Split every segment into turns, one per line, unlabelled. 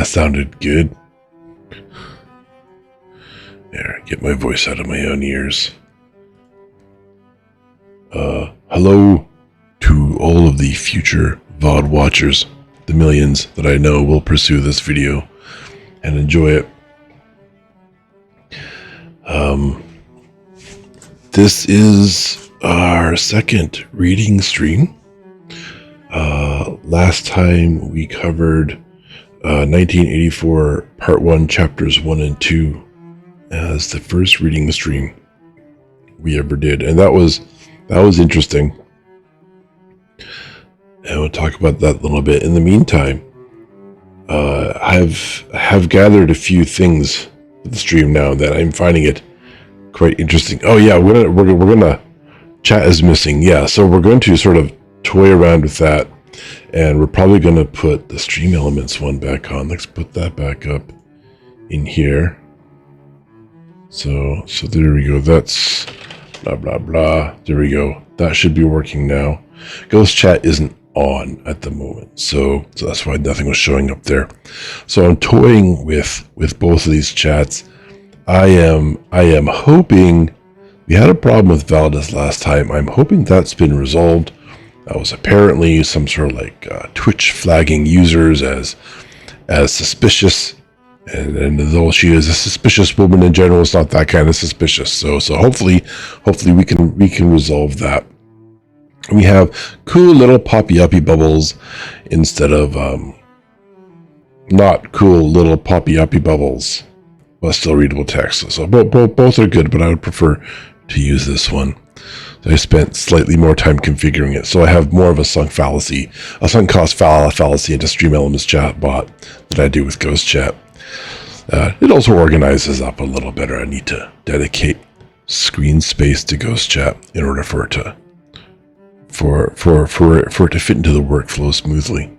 that sounded good. There, get my voice out of my own ears. Hello to all of the future VOD watchers, the millions that I know will pursue this video and enjoy it. This is our second reading stream. Last time we covered 1984 Part 1, Chapters 1 and 2 as the first reading stream we ever did, and that was interesting. And we'll talk about that a little bit. In the meantime, I have gathered a few things for the stream now that I'm finding it quite interesting. Oh yeah, we're gonna chat is missing. Yeah, so we're going to sort of toy around with that, and we're probably gonna put the stream elements one back on. Let's put that back up in here. So there we go. That's blah blah blah. There we go. That should be working now. Ghost chat isn't on at the moment, so that's why nothing was showing up there. So I'm toying with both of these chats. I am hoping, we had a problem with Valdez last time. I'm hoping that's been resolved. That was apparently some sort of like Twitch flagging users as suspicious, and though she is a suspicious woman in general, it's not that kind of suspicious. So hopefully we can resolve that. We have cool little poppy-uppy bubbles instead of not cool little poppy-uppy bubbles, but still readable text. So both are good, but I would prefer to use this one. So I spent slightly more time configuring it, so I have more of a sunk cost fallacy into Stream Elements chatbot than I do with Ghost Chat. It also organizes up a little better. I need to dedicate screen space to Ghost Chat in order for it to fit into the workflow smoothly.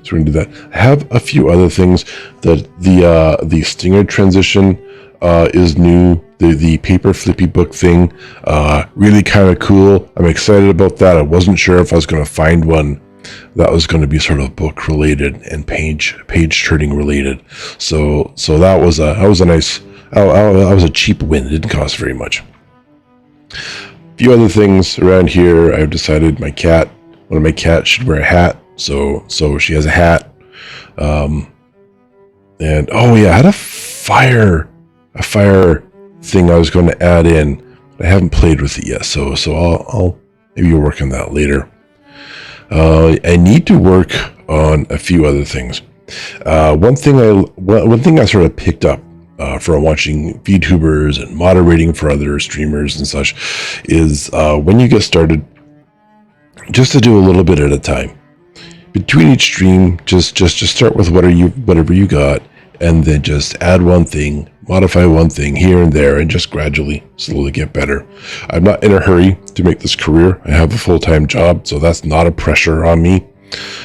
So we're gonna do that. I have a few other things. The Stinger transition is new. The paper flippy book thing, really kind of cool. I'm excited about that. I wasn't sure if I was going to find one that was going to be sort of book related and page turning related. So that was a nice. That was a cheap win. It didn't cost very much. A few other things around here. I've decided one of my cats should wear a hat. So she has a hat. And oh yeah, I had a fire thing I was going to add in. I haven't played with it yet, so I'll maybe work on that later. I need to work on a few other things. One thing I sort of picked up from watching VTubers and moderating for other streamers and such is when you get started, just to do a little bit at a time. Between each stream, just start with whatever you got, and then just add one thing, modify one thing here and there, and just gradually, slowly get better. I'm not in a hurry to make this career. I have a full-time job, so that's not a pressure on me.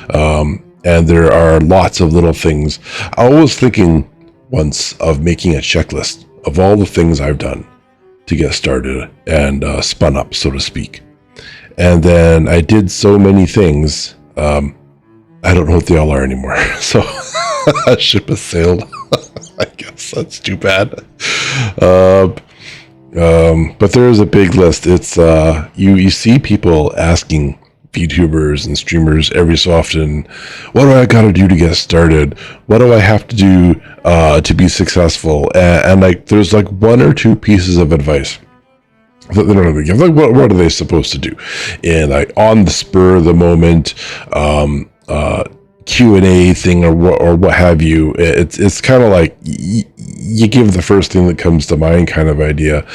And there are lots of little things. I was thinking once of making a checklist of all the things I've done to get started and spun up, so to speak. And then I did so many things, I don't know what they all are anymore. So that ship has sailed. I guess that's too bad. But there is a big list. It's you see people asking VTubers and streamers every so often, what do I got to do to get started? What do I have to do to be successful? And like, there's like one or two pieces of advice that they don't really give. Like, what are they supposed to do? And like on the spur of the moment, Q&A thing or what have you. It's kind of like you give the first thing that comes to mind kind of idea,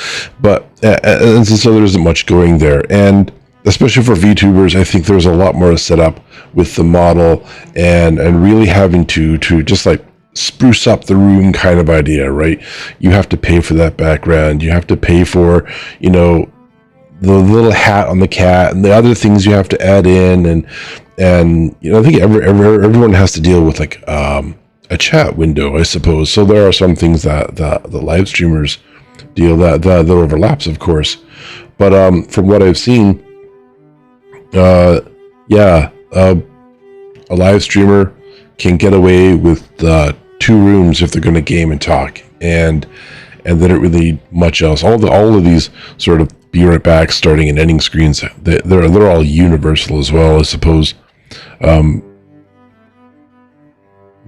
but and so there isn't much going there. And especially for VTubers, I think there's a lot more to set up with the model and really having to just like spruce up the room kind of idea, right? You have to pay for that background. You have to pay for, you know, the little hat on the cat and the other things you have to add in, and you know, I think everyone has to deal with like a chat window, I suppose. So there are some things that the live streamers deal that overlaps, of course. But from what I've seen, a live streamer can get away with 2 rooms if they're going to game and talk, and they don't really need much else. All of these sort of be right back, starting and ending screens, they're all universal as well, I suppose.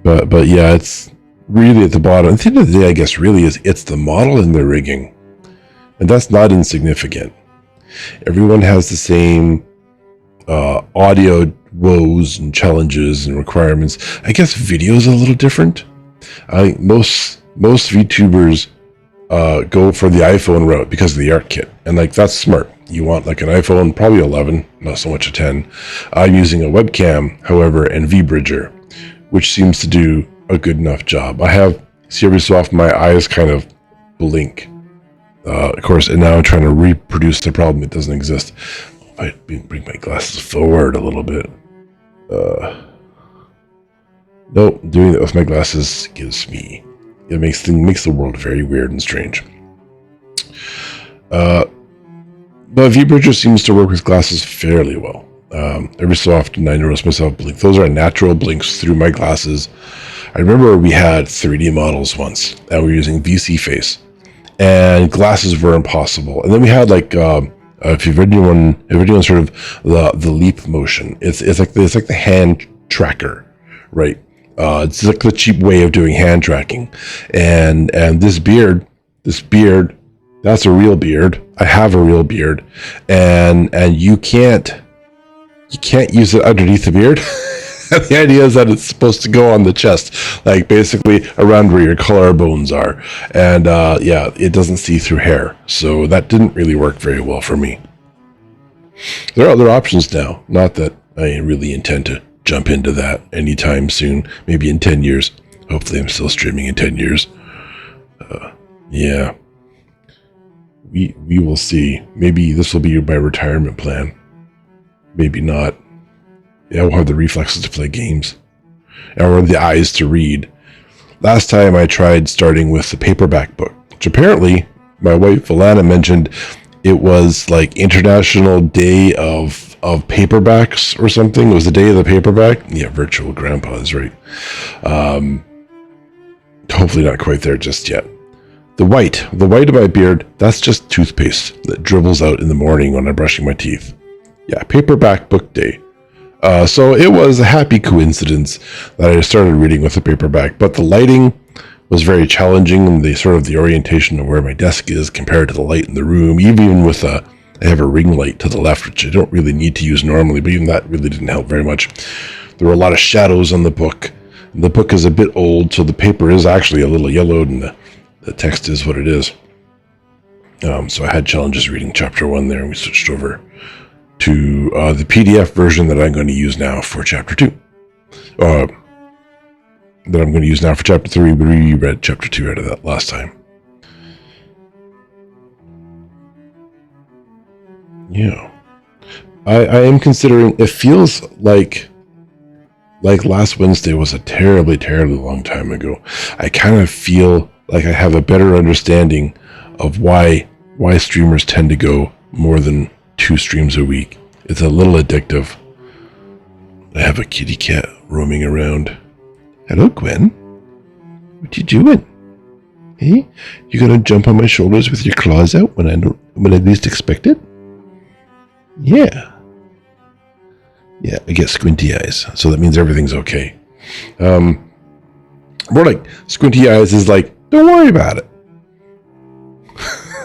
But yeah, it's really at the bottom. At the end of the day, I guess really it's the model and the rigging, and that's not insignificant. Everyone has the same audio woes and challenges and requirements. I guess video is a little different. I think most VTubers go for the iPhone route because of the art kit, and like that's smart. You want like an iPhone, probably 11, not so much a 10. I'm using a webcam, however, and vBridger, which seems to do a good enough job. I have, see every so often my eyes kind of blink, of course, and now I'm trying to reproduce the problem. It doesn't exist. If I bring my glasses forward a little bit. Nope, doing that with my glasses gives me, it makes the world very weird and strange. But vBridger seems to work with glasses fairly well. Every so often I notice myself blink. Those are natural blinks through my glasses. I remember we had 3D models once and we were using VC face, and glasses were impossible. And then we had like if you've anyone sort of the leap motion, it's like the hand tracker, right? It's like the cheap way of doing hand tracking, and this beard, that's a real beard. I have a real beard, and you can't use it underneath the beard. The idea is that it's supposed to go on the chest, like basically around where your collarbones are, and yeah, it doesn't see through hair, so that didn't really work very well for me. There are other options now, not that I really intend to jump into that anytime soon, maybe in 10 years. Hopefully I'm still streaming in 10 years. Yeah. We will see. Maybe this will be my retirement plan. Maybe not. Yeah, I'll have the reflexes to play games. Or the eyes to read. Last time I tried starting with the paperback book, which apparently my wife Alana mentioned it was like International Day of Paperbacks or something. It was the day of the paperback. Yeah, virtual grandpa is right. Hopefully not quite there just yet. The white of my beard, that's just toothpaste that dribbles out in the morning when I'm brushing my teeth. Yeah, paperback book day. So it was a happy coincidence that I started reading with a paperback, but the lighting was very challenging, and the orientation of where my desk is compared to the light in the room, even with I have a ring light to the left, which I don't really need to use normally, but even that really didn't help very much. There were a lot of shadows on the book. The book is a bit old, so the paper is actually a little yellowed, and the text is what it is. So I had challenges reading chapter 1 there, and we switched over to the PDF version that I'm going to use now for chapter 2. That I'm going to use now for chapter 3, but we read chapter 2 out of that last time. Yeah. I am considering, it feels like last Wednesday was a terribly, terribly long time ago. I kind of feel like I have a better understanding of why streamers tend to go more than 2 streams a week. It's a little addictive. I have a kitty cat roaming around. Hello, Gwen. What you doing? Hey, you gonna jump on my shoulders with your claws out when I least expect it? Yeah. Yeah, I get squinty eyes, so that means everything's okay. More like squinty eyes is like, don't worry about it.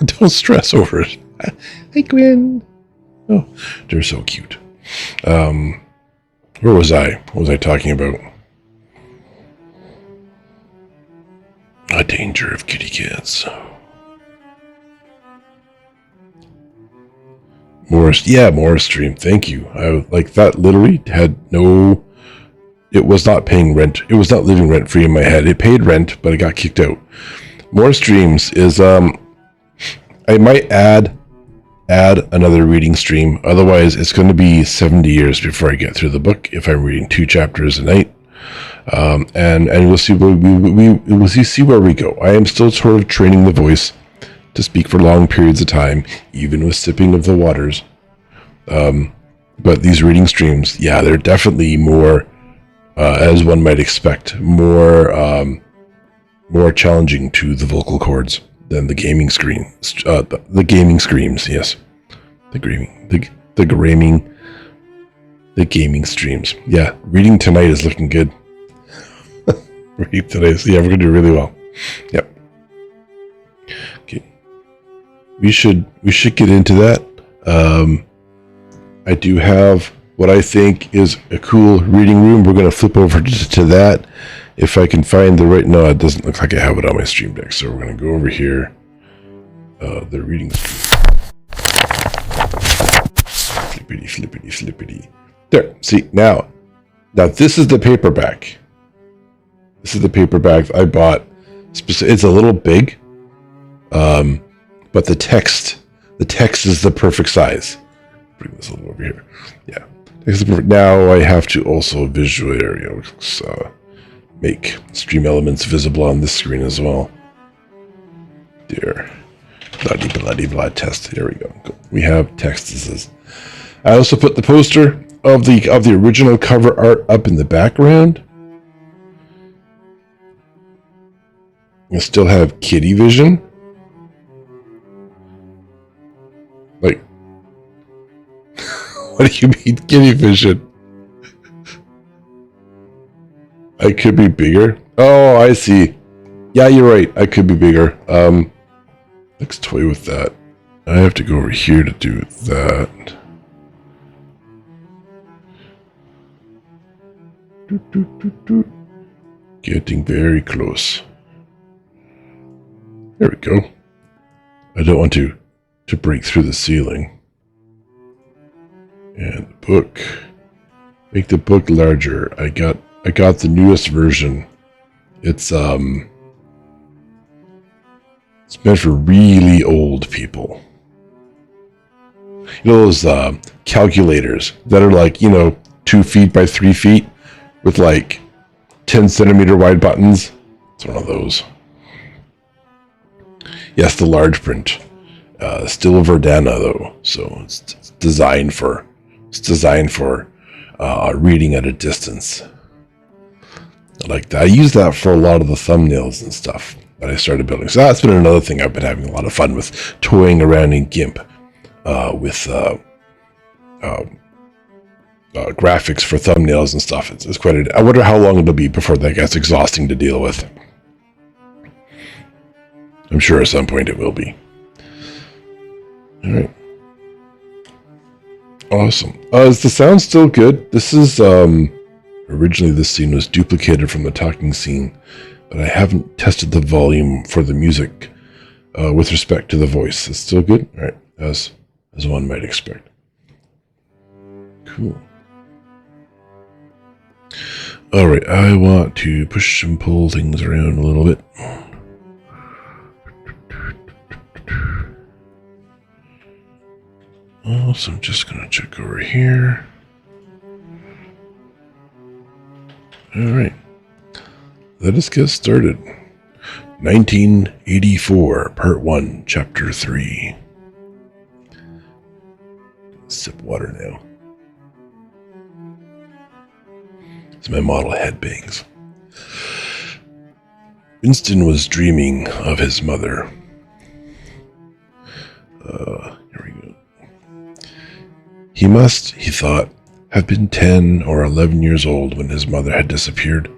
Don't stress over it. Hi, Gwen. Oh, they're so cute. Where was I? What was I talking about? A danger of kitty cats. Morris stream. Thank you. I like that. Literally had no. It was not paying rent. It was not living rent free in my head. It paid rent, but it got kicked out. More streams is I might add another reading stream. Otherwise, it's going to be 70 years before I get through the book if I'm reading 2 chapters a night. And we'll see where we'll see where we go. I am still sort of training the voice to speak for long periods of time, even with sipping of the waters. But these reading streams, yeah, they're definitely more as one might expect, more challenging to the vocal cords than the gaming screen. The gaming screams, yes. The gaming streams. Yeah, reading tonight is looking good. Reading today, so yeah, we're gonna do really well. Yep. Okay. We should get into that. I do have what I think is a cool reading room. We're gonna flip over to that. If I can find the right... No, it doesn't look like I have it on my stream deck, so we're going to go over here. The reading stream. Flippity. There, see, now this is the paperback. This is the paperback I bought. It's a little big, but the text is the perfect size. Bring this a little over here. Yeah. Now I have to also visually make stream elements visible on this screen as well. There. Blah test. There we go. We have text. This is. I also put the poster of the original cover art up in the background. You still have kitty vision. Like, what do you mean kitty vision? I could be bigger. Oh, I see. Yeah, you're right. I could be bigger. Let's toy with that. I have to go over here to do that. Getting very close. There we go. I don't want to break through the ceiling. And the book. Make the book larger. I got the newest version. It's meant for really old people. You know those calculators that are like, 2 feet by 3 feet with like 10 centimeter wide buttons? It's one of those. Yes, the large print. Still Verdana though, so it's designed for reading at a distance. Like that. I use that for a lot of the thumbnails and stuff that I started building. So that's been another thing I've been having a lot of fun with, toying around in GIMP with graphics for thumbnails and stuff. It's quite I wonder how long it'll be before that gets exhausting to deal with. I'm sure at some point it will be. All right. Awesome. Is the sound still good? This is originally this scene was duplicated from the talking scene, but I haven't tested the volume for the music with respect to the voice. It's still good? All right, as one might expect. Cool. All right, I want to push and pull things around a little bit. So I'm just going to check over here. All right. Let us get started. 1984, Part 1, Chapter 3. Sip water now. As my model head bangs. Winston was dreaming of his mother. Here we go. He must, he thought, have been 10 or 11 years old when his mother had disappeared.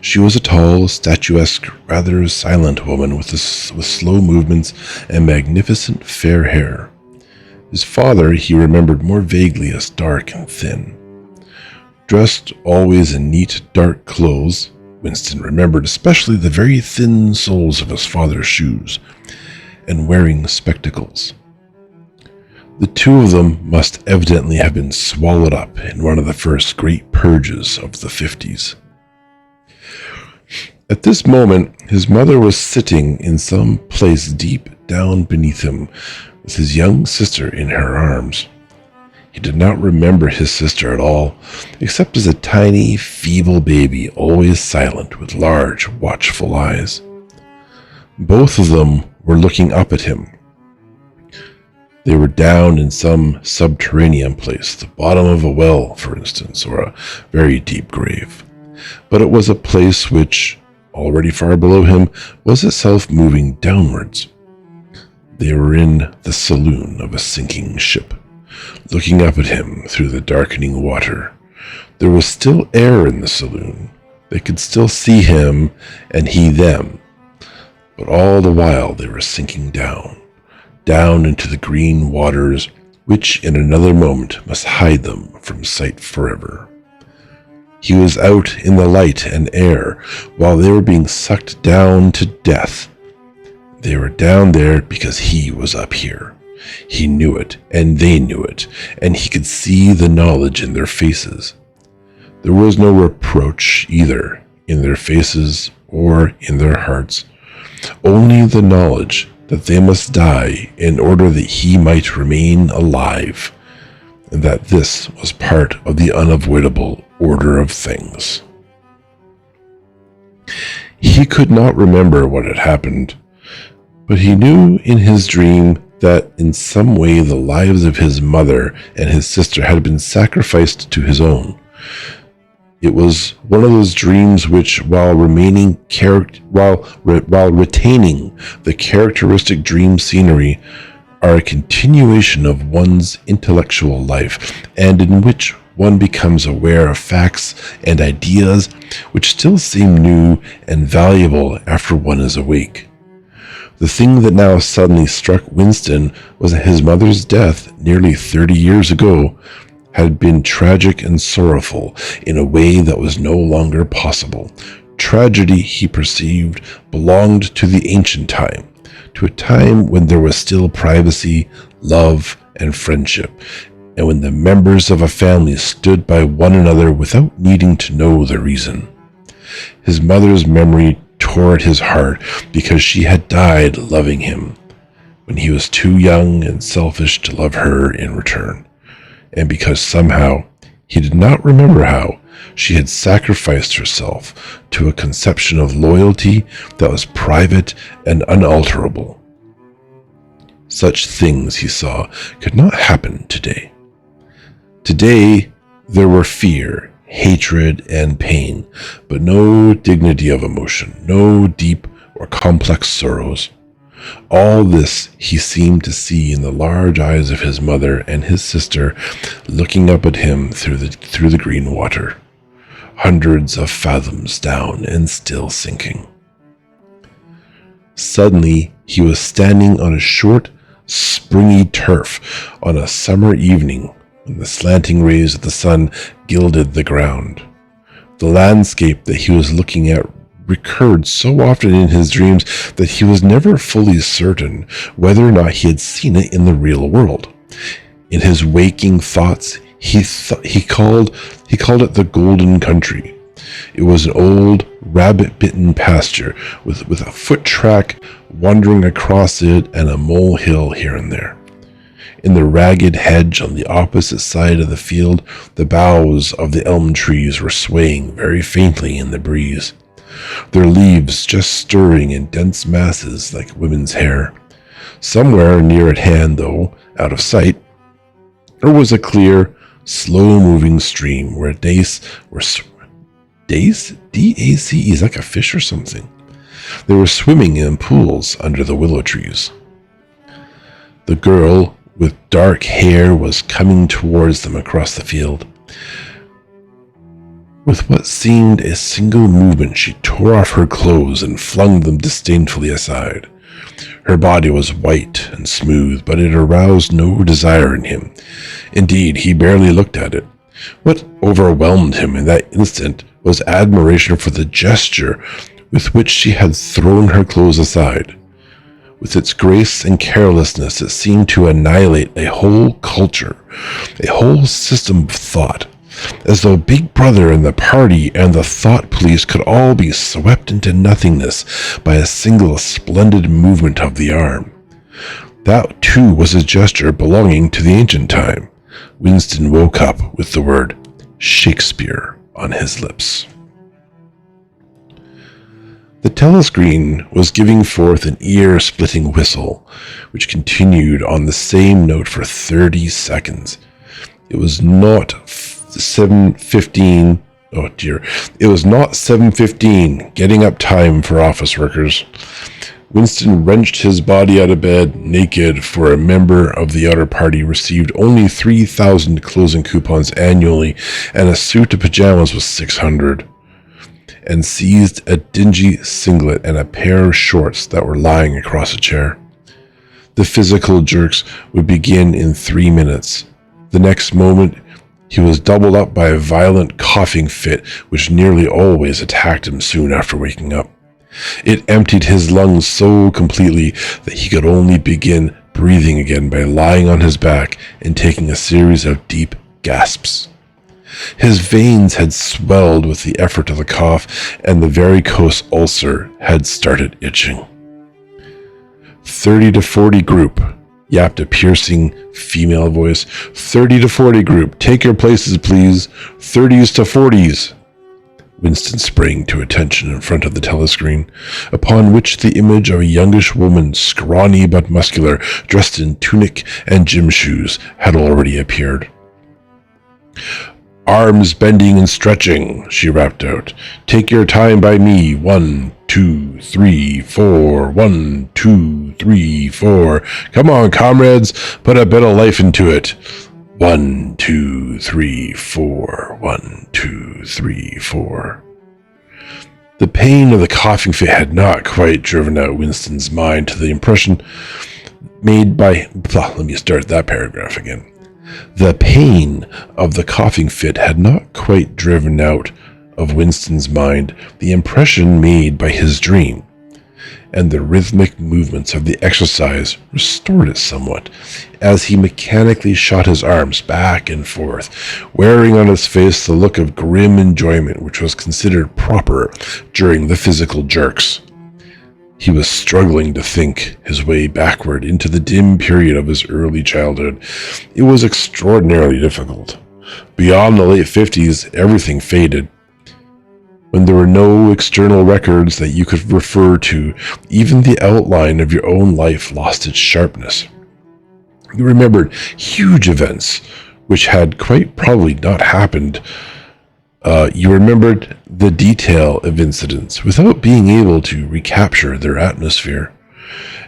She was a tall, statuesque, rather silent woman with slow movements and magnificent fair hair. His father he remembered more vaguely as dark and thin. Dressed always in neat, dark clothes, Winston remembered especially the very thin soles of his father's shoes, and wearing spectacles. The two of them must evidently have been swallowed up in one of the first great purges of the 50s. At this moment, his mother was sitting in some place deep down beneath him, with his young sister in her arms. He did not remember his sister at all, except as a tiny, feeble baby, always silent, with large, watchful eyes. Both of them were looking up at him. They were down in some subterranean place, the bottom of a well, for instance, or a very deep grave. but it was a place which, already far below him, was itself moving downwards. They were in the saloon of a sinking ship, looking up at him through the darkening water. There was still air in the saloon. They could still see him and he them, but all the while they were sinking down into the green waters, which in another moment must hide them from sight forever. He was out in the light and air while they were being sucked down to death. They were down there because he was up here. He knew it, and they knew it, and he could see the knowledge in their faces. There was no reproach either in their faces or in their hearts, only the knowledge that they must die in order that he might remain alive, and that this was part of the unavoidable order of things. He could not remember what had happened, but he knew in his dream that in some way the lives of his mother and his sister had been sacrificed to his own. It was one of those dreams which, while retaining the characteristic dream scenery, are a continuation of one's intellectual life, and in which one becomes aware of facts and ideas which still seem new and valuable after one is awake. The thing that now suddenly struck Winston was that his mother's death nearly 30 years ago had been tragic and sorrowful in a way that was no longer possible. Tragedy, he perceived, belonged to the ancient time, to a time when there was still privacy, love, and friendship, and when the members of a family stood by one another without needing to know the reason. His mother's memory tore at his heart because she had died loving him when he was too young and selfish to love her in return, and because somehow, he did not remember how, she had sacrificed herself to a conception of loyalty that was private and unalterable. Such things, he saw, could not happen today. Today, there were fear, hatred, and pain, but no dignity of emotion, no deep or complex sorrows. All this he seemed to see in the large eyes of his mother and his sister looking up at him through the green water, hundreds of fathoms down and still sinking. Suddenly he was standing on a short, springy turf on a summer evening when the slanting rays of the sun gilded the ground. The landscape that he was looking at recurred so often in his dreams that he was never fully certain whether or not he had seen it in the real world. In his waking thoughts, he called it the Golden Country. It was an old, rabbit-bitten pasture with a foot track wandering across it and a molehill here and there. In the ragged hedge on the opposite side of the field, the boughs of the elm trees were swaying very faintly in the breeze, their leaves just stirring in dense masses like women's hair. Somewhere near at hand, though, out of sight, there was a clear, slow-moving stream where dace, D-A-C-E, is like a fish or something. They were swimming in pools under the willow trees. The girl with dark hair was coming towards them across the field. With what seemed a single movement, she tore off her clothes and flung them disdainfully aside. Her body was white and smooth, but it aroused no desire in him. Indeed, he barely looked at it. What overwhelmed him in that instant was admiration for the gesture with which she had thrown her clothes aside. With its grace and carelessness, it seemed to annihilate a whole culture, a whole system of thought, as though Big Brother and the party and the thought police could all be swept into nothingness by a single splendid movement of the arm. That, too, was a gesture belonging to the ancient time. Winston woke up with the word Shakespeare on his lips. The telescreen was giving forth an ear-splitting whistle, which continued on the same note for 30 seconds. It was not 7:15 Oh dear. It was not 7:15, getting up time for office workers. Winston wrenched his body out of bed, naked, for a member of the outer party received only 3,000 closing coupons annually, and a suit of pajamas was 600, and seized a dingy singlet and a pair of shorts that were lying across a chair. The physical jerks would begin in 3 minutes. The next moment, he was doubled up by a violent coughing fit, which nearly always attacked him soon after waking up. It emptied his lungs so completely that he could only begin breathing again by lying on his back and taking a series of deep gasps. His veins had swelled with the effort of the cough, and the varicose ulcer had started itching. 30 to 40 group, yapped a piercing female voice. 30 to 40 group, take your places, please. 30s to 40s. Winston sprang to attention in front of the telescreen, upon which the image of a youngish woman, scrawny but muscular, dressed in tunic and gym shoes, had already appeared. Arms bending and stretching, she rapped out. Take your time by me. 1, 2, 3, 4. 1, 2, 3, 4. Come on, comrades, put a bit of life into it. 1, 2, 3, 4. 1, 2, 3, 4. The pain of the coughing fit had not quite driven out Winston's mind to the impression made by... Let me start that paragraph again. The pain of the coughing fit had not quite driven out of Winston's mind the impression made by his dream, and the rhythmic movements of the exercise restored it somewhat, as he mechanically shot his arms back and forth, wearing on his face the look of grim enjoyment which was considered proper during the physical jerks. He was struggling to think his way backward into the dim period of his early childhood. It was extraordinarily difficult. Beyond the late 50s, everything faded. When there were no external records that you could refer to, even the outline of your own life lost its sharpness. You remembered huge events which had quite probably not happened. You remembered the detail of incidents without being able to recapture their atmosphere,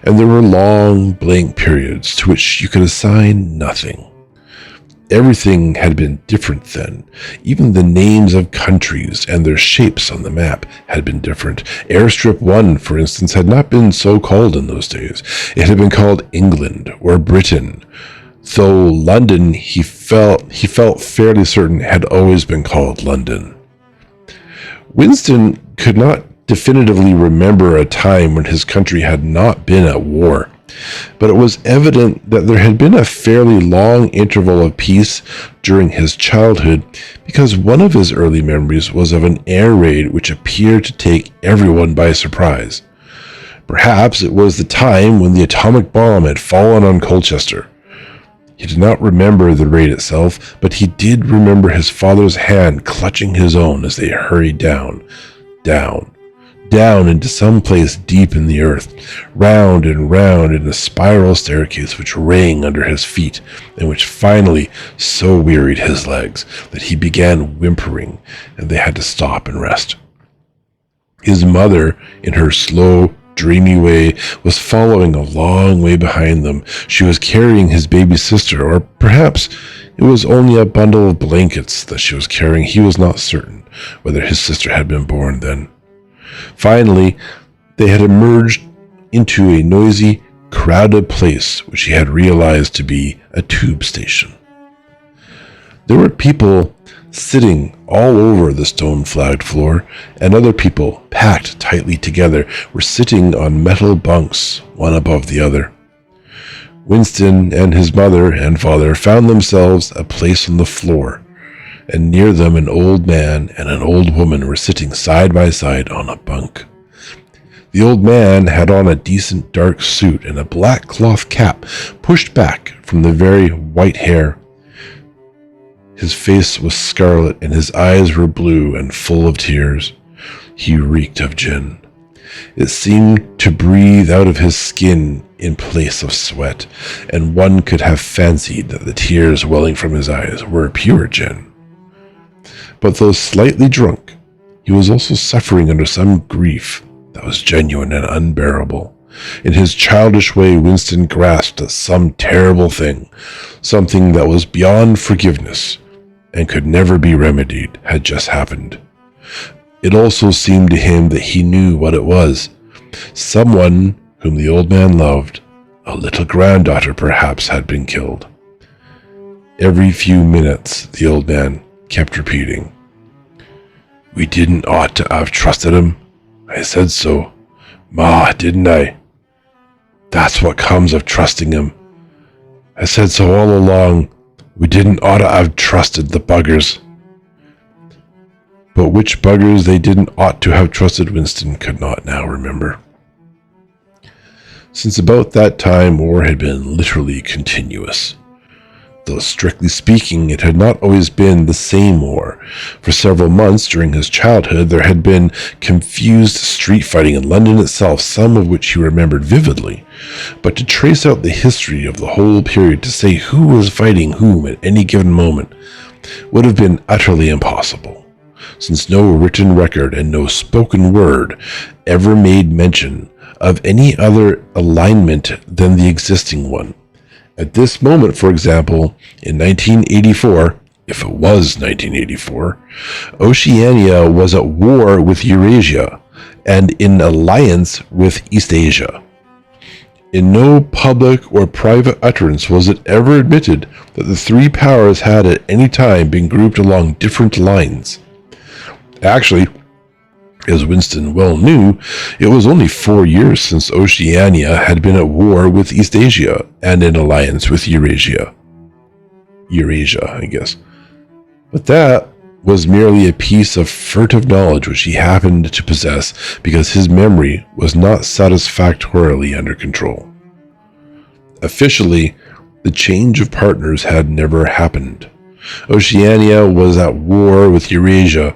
and there were long blank periods to which you could assign nothing. Everything had been different then. Even the names of countries and their shapes on the map had been different. Airstrip 1, for instance, had not been so called in those days. It had been called England or Britain, though London, he felt fairly certain, had always been called London. Winston could not definitively remember a time when his country had not been at war, but it was evident that there had been a fairly long interval of peace during his childhood, because one of his early memories was of an air raid which appeared to take everyone by surprise. Perhaps it was the time when the atomic bomb had fallen on Colchester. He did not remember the raid itself, but he did remember his father's hand clutching his own as they hurried down into some place deep in the earth, round and round in a spiral staircase which rang under his feet, and which finally so wearied his legs that he began whimpering, and they had to stop and rest. His mother, in her slow, dreamy way, was following a long way behind them. She was carrying his baby sister, or perhaps it was only a bundle of blankets that she was carrying. He was not certain whether his sister had been born then. Finally, they had emerged into a noisy, crowded place which he had realized to be a tube station. There were people sitting all over the stone-flagged floor, and other people, packed tightly together, were sitting on metal bunks, one above the other. Winston and his mother and father found themselves a place on the floor, and near them an old man and an old woman were sitting side by side on a bunk. The old man had on a decent dark suit and a black cloth cap pushed back from the very white hair. His face was scarlet and his eyes were blue and full of tears. He reeked of gin. It seemed to breathe out of his skin in place of sweat, and one could have fancied that the tears welling from his eyes were pure gin. But though slightly drunk, he was also suffering under some grief that was genuine and unbearable. In his childish way, Winston grasped that some terrible thing, something that was beyond forgiveness and could never be remedied, had just happened. It also seemed to him that he knew what it was. Someone whom the old man loved, a little granddaughter perhaps, had been killed. Every few minutes, the old man kept repeating, "We didn't ought to have trusted him. I said so. Ma, didn't I? That's what comes of trusting him. I said so all along. We didn't ought to have trusted the buggers." But which buggers they didn't ought to have trusted, Winston could not now remember. Since about that time, war had been literally continuous. Though strictly speaking, it had not always been the same war. For several months during his childhood, there had been confused street fighting in London itself, some of which he remembered vividly. But to trace out the history of the whole period, to say who was fighting whom at any given moment, would have been utterly impossible, since no written record and no spoken word ever made mention of any other alignment than the existing one. At this moment, for example, in 1984, if it was 1984, Oceania was at war with Eurasia and in alliance with Eastasia. In no public or private utterance was it ever admitted that the three powers had at any time been grouped along different lines. Actually, as Winston well knew, it was only 4 years since Oceania had been at war with Eastasia and in alliance with Eurasia, I guess. But that was merely a piece of furtive knowledge which he happened to possess because his memory was not satisfactorily under control. Officially, the change of partners had never happened. Oceania was at war with Eurasia.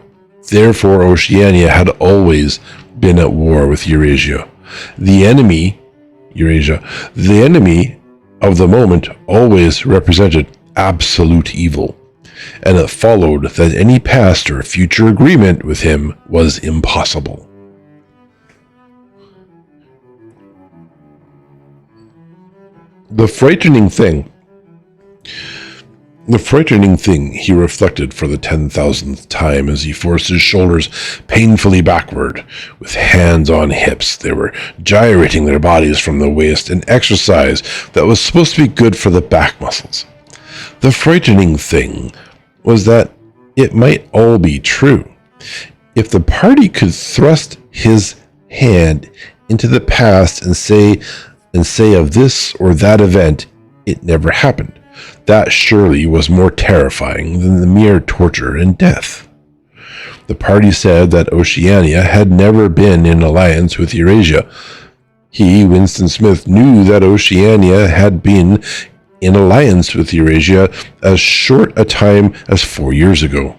Therefore, Oceania had always been at war with Eurasia. The enemy, Eurasia, the enemy of the moment always represented absolute evil, and it followed that any past or future agreement with him was impossible. The frightening thing, he reflected for the 10,000th time as he forced his shoulders painfully backward. With hands on hips, they were gyrating their bodies from the waist, an exercise that was supposed to be good for the back muscles. The frightening thing was that it might all be true. If the party could thrust his hand into the past and say of this or that event, it never happened, that surely was more terrifying than the mere torture and death. The party said that Oceania had never been in alliance with Eurasia. He, Winston Smith, knew that Oceania had been in alliance with Eurasia as short a time as 4 years ago.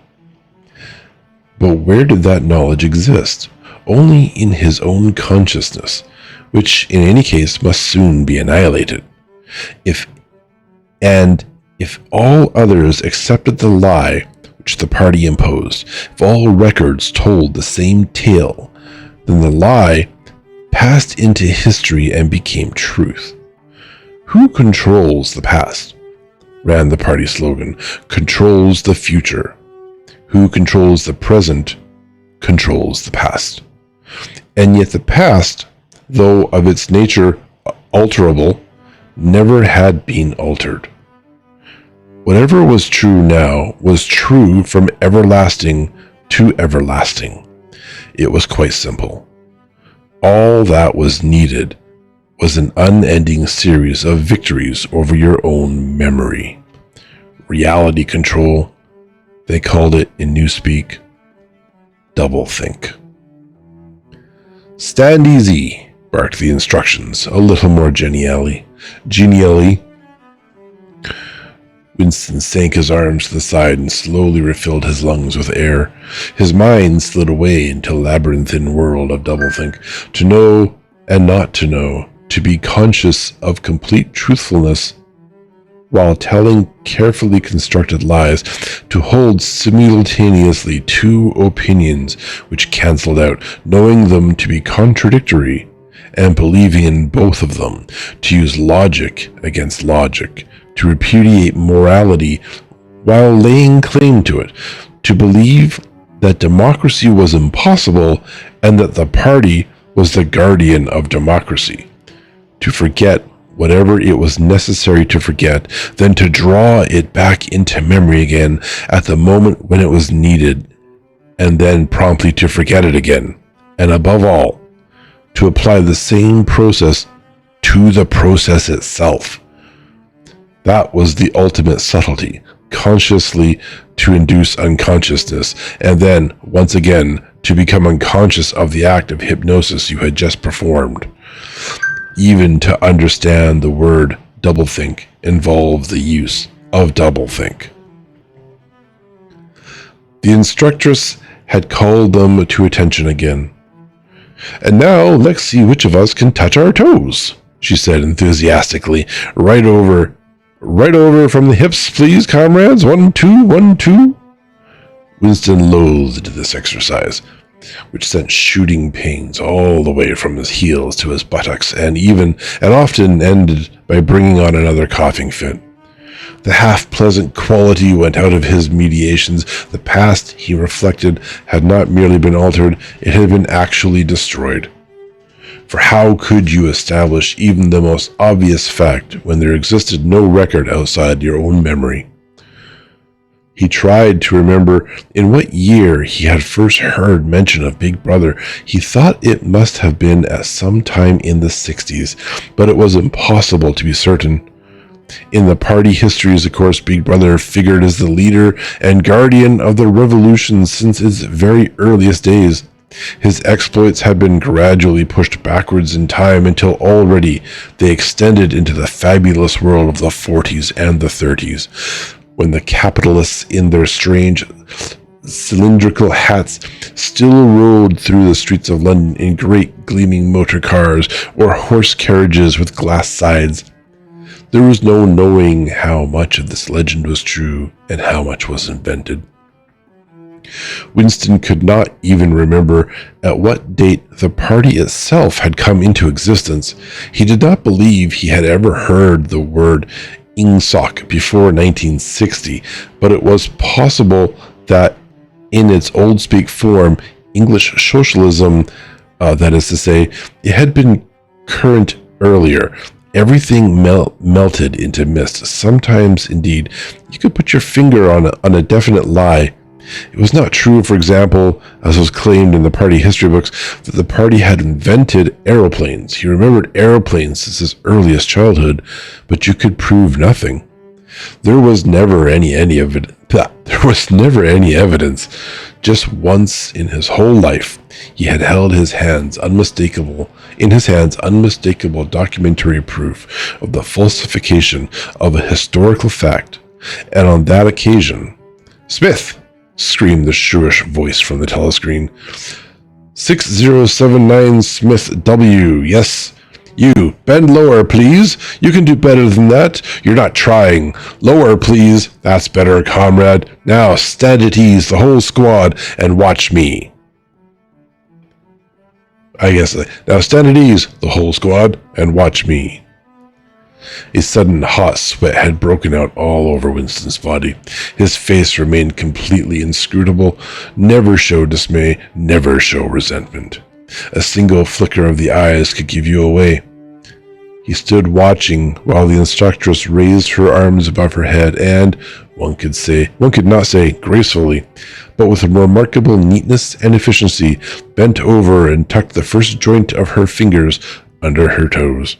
But where did that knowledge exist? Only in his own consciousness, which in any case must soon be annihilated. If all others accepted the lie which the party imposed, if all records told the same tale, then the lie passed into history and became truth. Who controls the past? Ran the party slogan. Controls the future. Who controls the present controls the past. And yet the past, though of its nature alterable, never had been altered. Whatever was true now was true from everlasting to everlasting. It was quite simple. All that was needed was an unending series of victories over your own memory. Reality control, they called it in Newspeak, doublethink. Stand easy, barked the instructions, a little more genially. Winston sank his arms to the side and slowly refilled his lungs with air. His mind slid away into a labyrinthine world of doublethink. To know and not to know, to be conscious of complete truthfulness while telling carefully constructed lies, to hold simultaneously two opinions which cancelled out, knowing them to be contradictory, and believing in both of them, to use logic against logic, to repudiate morality while laying claim to it, to believe that democracy was impossible and that the party was the guardian of democracy, to forget whatever it was necessary to forget, then to draw it back into memory again at the moment when it was needed, and then promptly to forget it again, and above all, to apply the same process to the process itself. That was the ultimate subtlety, consciously to induce unconsciousness, and then, once again, to become unconscious of the act of hypnosis you had just performed. Even to understand the word doublethink involves the use of doublethink. The instructress had called them to attention again. "And now let's see which of us can touch our toes," she said enthusiastically. Right over from the hips, please, comrades. 1, 2, 1, 2. Winston loathed this exercise, which sent shooting pains all the way from his heels to his buttocks, and often ended by bringing on another coughing fit. The half-pleasant quality went out of his meditations. The past, he reflected, had not merely been altered, it had been actually destroyed. For how could you establish even the most obvious fact when there existed no record outside your own memory? He tried to remember in what year he had first heard mention of Big Brother. He thought it must have been at some time in the 60s, but it was impossible to be certain. In the party histories, of course, Big Brother figured as the leader and guardian of the revolution since its very earliest days. His exploits had been gradually pushed backwards in time until already they extended into the fabulous world of the 40s and the 30s. When the capitalists in their strange cylindrical hats still rode through the streets of London in great gleaming motor cars or horse carriages with glass sides. There was no knowing how much of this legend was true and how much was invented. Winston could not even remember at what date the party itself had come into existence. He did not believe he had ever heard the word Ingsoc before 1960, but it was possible that in its old speak form, English socialism, that is to say, it had been current earlier. Everything melted into mist. Sometimes, indeed, you could put your finger on a definite lie. It was not true, for example, as was claimed in the party history books, that the party had invented aeroplanes. He remembered aeroplanes since his earliest childhood, but you could prove nothing. There was never any evidence. There was never any evidence. Just once in his whole life, he had held in his hands unmistakable documentary proof of the falsification of a historical fact, and on that occasion, "Smith!" screamed the shrewish voice from the telescreen. 6079 Smith W. Yes, you. Bend lower, please. You can do better than that. You're not trying. Lower, please. That's better, comrade. Now stand at ease, the whole squad, and watch me. Now stand at ease, the whole squad, and watch me. A sudden hot sweat had broken out all over Winston's body. His face remained completely inscrutable, never show dismay, never show resentment. A single flicker of the eyes could give you away. He stood watching while the instructress raised her arms above her head and, one could not say gracefully, but with a remarkable neatness and efficiency, bent over and tucked the first joint of her fingers under her toes.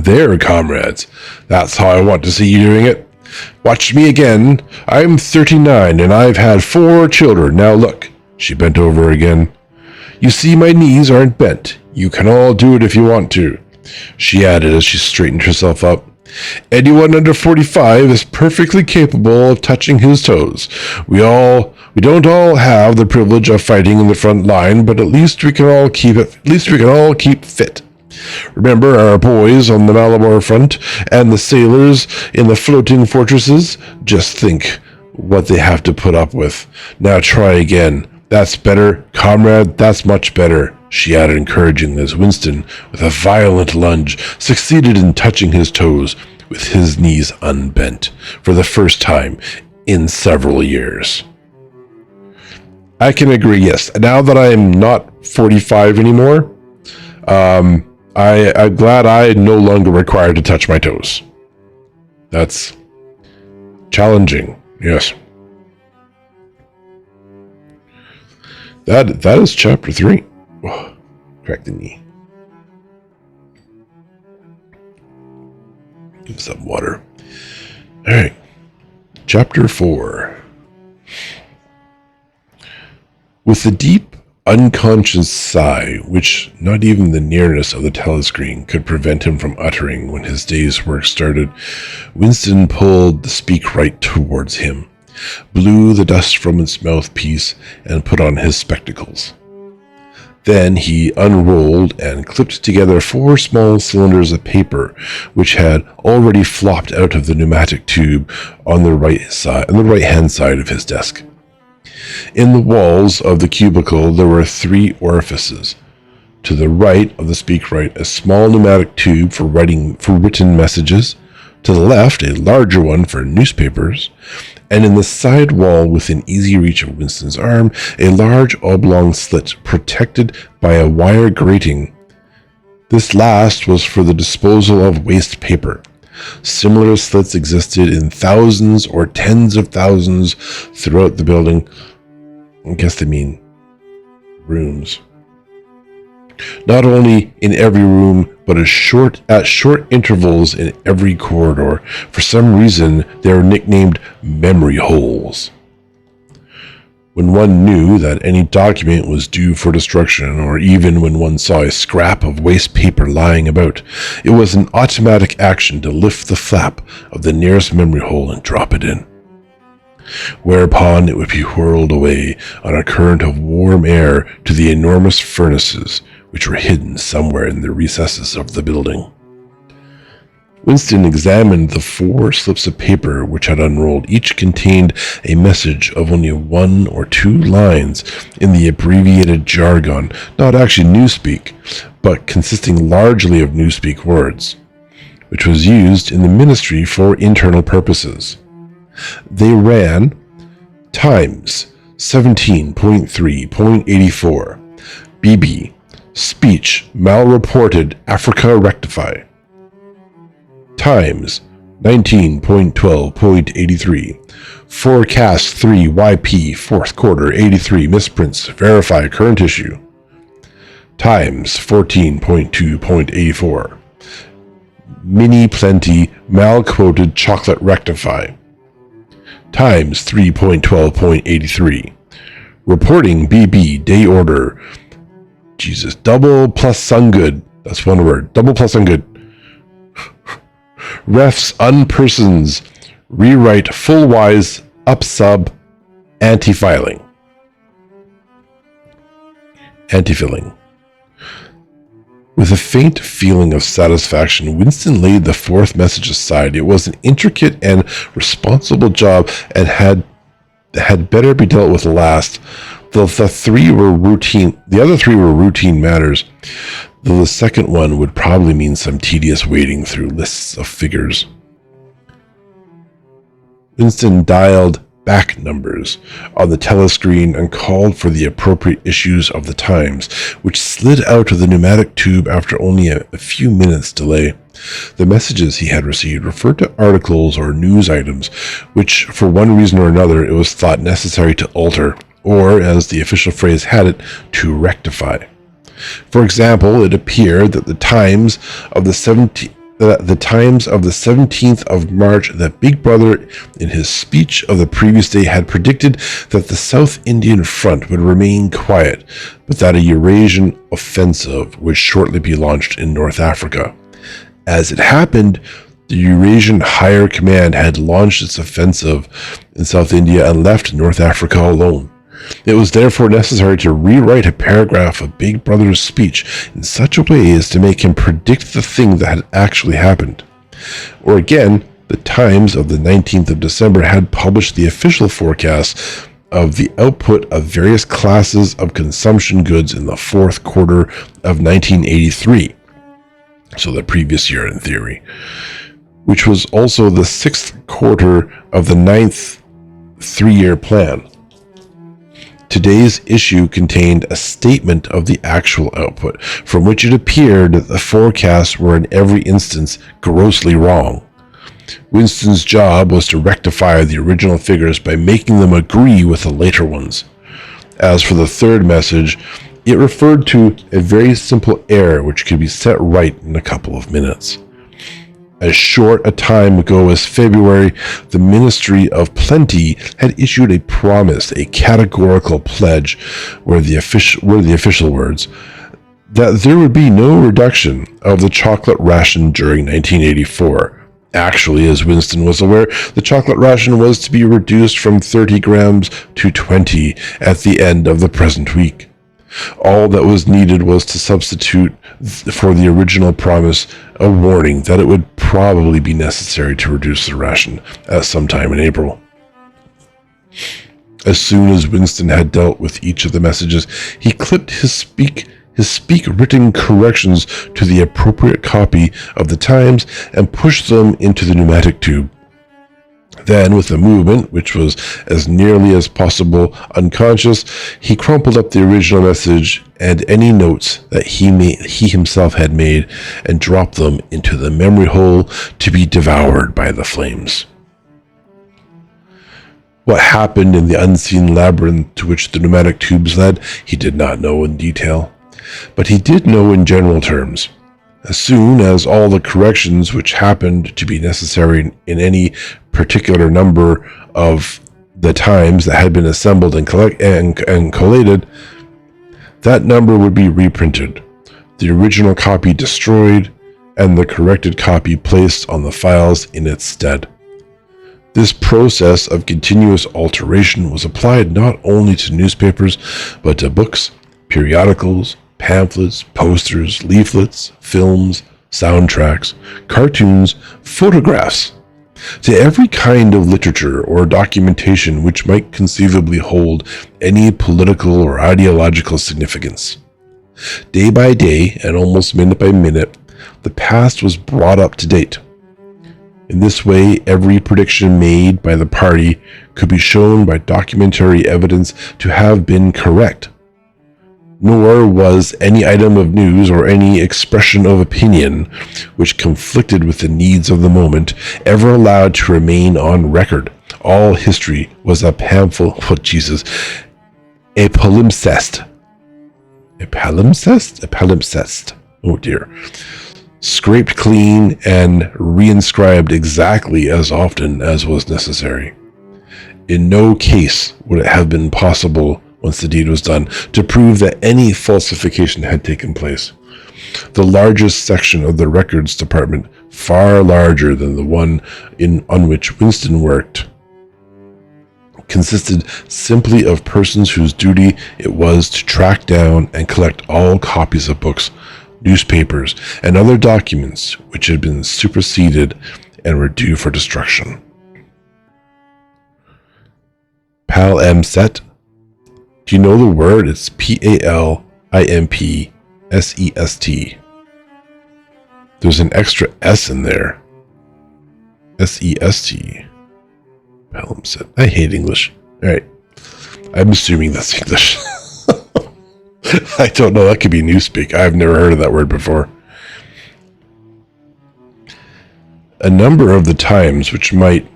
There, comrades. That's how I want to see you doing it. Watch me again. I'm 39 and I've had 4 children. Now look. She bent over again. You see my knees aren't bent. You can all do it if you want to. She added as she straightened herself up. Anyone under 45 is perfectly capable of touching his toes. We don't all have the privilege of fighting in the front line, but at least we can all keep fit. Remember our boys on the Malabar front and the sailors in the floating fortresses? Just think what they have to put up with. Now try again. That's better, comrade, that's much better, she added encouragingly as Winston, with a violent lunge, succeeded in touching his toes with his knees unbent for the first time in several years. I can agree, yes. Now that I am not 45 anymore, I'm glad I no longer required to touch my toes. That's challenging, yes. That is chapter 3. Oh, crack the knee. Give some water. All right. Chapter 4. With a deep, unconscious sigh, which not even the nearness of the telescreen could prevent him from uttering when his day's work started, Winston pulled the speak right towards him, blew the dust from its mouthpiece, and put on his spectacles. Then he unrolled and clipped together 4 small cylinders of paper, which had already flopped out of the pneumatic tube on the right-hand side of his desk. In the walls of the cubicle there were 3 orifices. To the right of the speakwrite, a small pneumatic tube for written messages. To the left, a larger one for newspapers. And in the side wall within easy reach of Winston's arm, a large oblong slit protected by a wire grating. This last was for the disposal of waste paper. Similar slits existed in thousands or tens of thousands throughout the building. I guess they mean rooms. Not only in every room, but at short intervals in every corridor. For some reason, they were nicknamed memory holes. When one knew that any document was due for destruction, or even when one saw a scrap of waste paper lying about, it was an automatic action to lift the flap of the nearest memory hole and drop it in. Whereupon it would be whirled away on a current of warm air to the enormous furnaces, which were hidden somewhere in the recesses of the building. Winston examined the 4 slips of paper which had unrolled. Each contained a message of only 1 or 2 lines in the abbreviated jargon, not actually newspeak, but consisting largely of newspeak words, which was used in the ministry for internal purposes. They ran Times 17.3.84 BB Speech Malreported Africa Rectify. Times 19.12.83 Forecast 3 YP 4th quarter 83 misprints verify current issue. Times 14.2.84 Mini Plenty Malquoted Chocolate Rectify. Times 3.12.83 Reporting BB Day Order. Jesus, double plus Sungood. That's one word. Double plus Sungood. Refs unpersons. Rewrite full wise upsub anti-filing. Anti-filling. With a faint feeling of satisfaction, Winston laid the 4th message aside. It was an intricate and responsible job and had better be dealt with last. The other 3 were routine matters, though the second one would probably mean some tedious wading through lists of figures. Winston dialed back numbers on the telescreen and called for the appropriate issues of the Times, which slid out of the pneumatic tube after only a few minutes' delay. The messages he had received referred to articles or news items, which, for one reason or another, it was thought necessary to alter, or, as the official phrase had it, to rectify. For example, it appeared that the Times of the 17th of March that Big Brother, in his speech of the previous day, had predicted that the South Indian Front would remain quiet, but that a Eurasian offensive would shortly be launched in North Africa. As it happened, the Eurasian Higher Command had launched its offensive in South India and left North Africa alone. It was therefore necessary to rewrite a paragraph of Big Brother's speech in such a way as to make him predict the thing that had actually happened. Or again, the Times of the 19th of December had published the official forecast of the output of various classes of consumption goods in the fourth quarter of 1983, so the previous year in theory, which was also the sixth quarter of the ninth three-year plan. Today's issue contained a statement of the actual output, from which it appeared that the forecasts were in every instance grossly wrong. Winston's job was to rectify the original figures by making them agree with the later ones. As for the third message, it referred to a very simple error which could be set right in a couple of minutes. As short a time ago as February, the Ministry of Plenty had issued a promise, a categorical pledge, were the official words, that there would be no reduction of the chocolate ration during 1984. Actually, as Winston was aware, the chocolate ration was to be reduced from 30 grams to 20 at the end of the present week. All that was needed was to substitute for the original promise a warning that it would probably be necessary to reduce the ration at some time in April. As soon as Winston had dealt with each of the messages, he clipped his written corrections to the appropriate copy of the Times and pushed them into the pneumatic tube. Then, with a movement which was as nearly as possible unconscious, he crumpled up the original message and any notes that he himself had made and dropped them into the memory hole to be devoured by the flames. What happened in the unseen labyrinth to which the pneumatic tubes led, he did not know in detail, but he did know in general terms. As soon as all the corrections which happened to be necessary in any particular number of the times that had been assembled and collated, that number would be reprinted, the original copy destroyed, and the corrected copy placed on the files in its stead. This process of continuous alteration was applied not only to newspapers, but to books, periodicals, pamphlets, posters, leaflets, films, soundtracks, cartoons, photographs, to every kind of literature or documentation which might conceivably hold any political or ideological significance. Day by day, and almost minute by minute, the past was brought up to date. In this way, every prediction made by the party could be shown by documentary evidence to have been correct. Nor was any item of news or any expression of opinion which conflicted with the needs of the moment ever allowed to remain on record. All history was a palimpsest. A palimpsest? A palimpsest. Oh dear. Scraped clean and reinscribed exactly as often as was necessary. In no case would it have been possible, once the deed was done, to prove that any falsification had taken place. The largest section of the records department, far larger than the one on which Winston worked, consisted simply of persons whose duty it was to track down and collect all copies of books, newspapers, and other documents which had been superseded and were due for destruction. Palimpsest? Do you know the word? It's Palimpsest. There's an extra S in there. Sest. Palimpsest. I hate English. Alright. I'm assuming that's English. I don't know. That could be newspeak. I've never heard of that word before. A number of the times which might,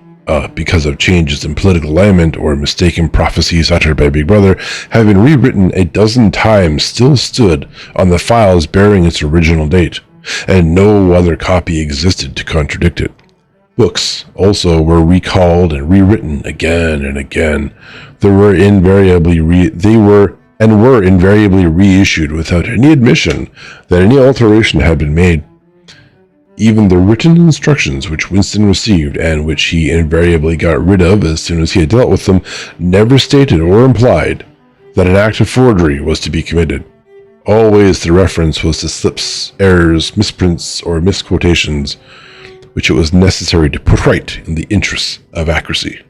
because of changes in political alignment or mistaken prophecies uttered by Big Brother, have been rewritten a dozen times, still stood on the files bearing its original date, and no other copy existed to contradict it. Books also were recalled and rewritten again and again. They were invariably reissued without any admission that any alteration had been made. Even the written instructions which Winston received, and which he invariably got rid of as soon as he had dealt with them, never stated or implied that an act of forgery was to be committed. Always the reference was to slips, errors, misprints, or misquotations, which it was necessary to put right in the interests of accuracy.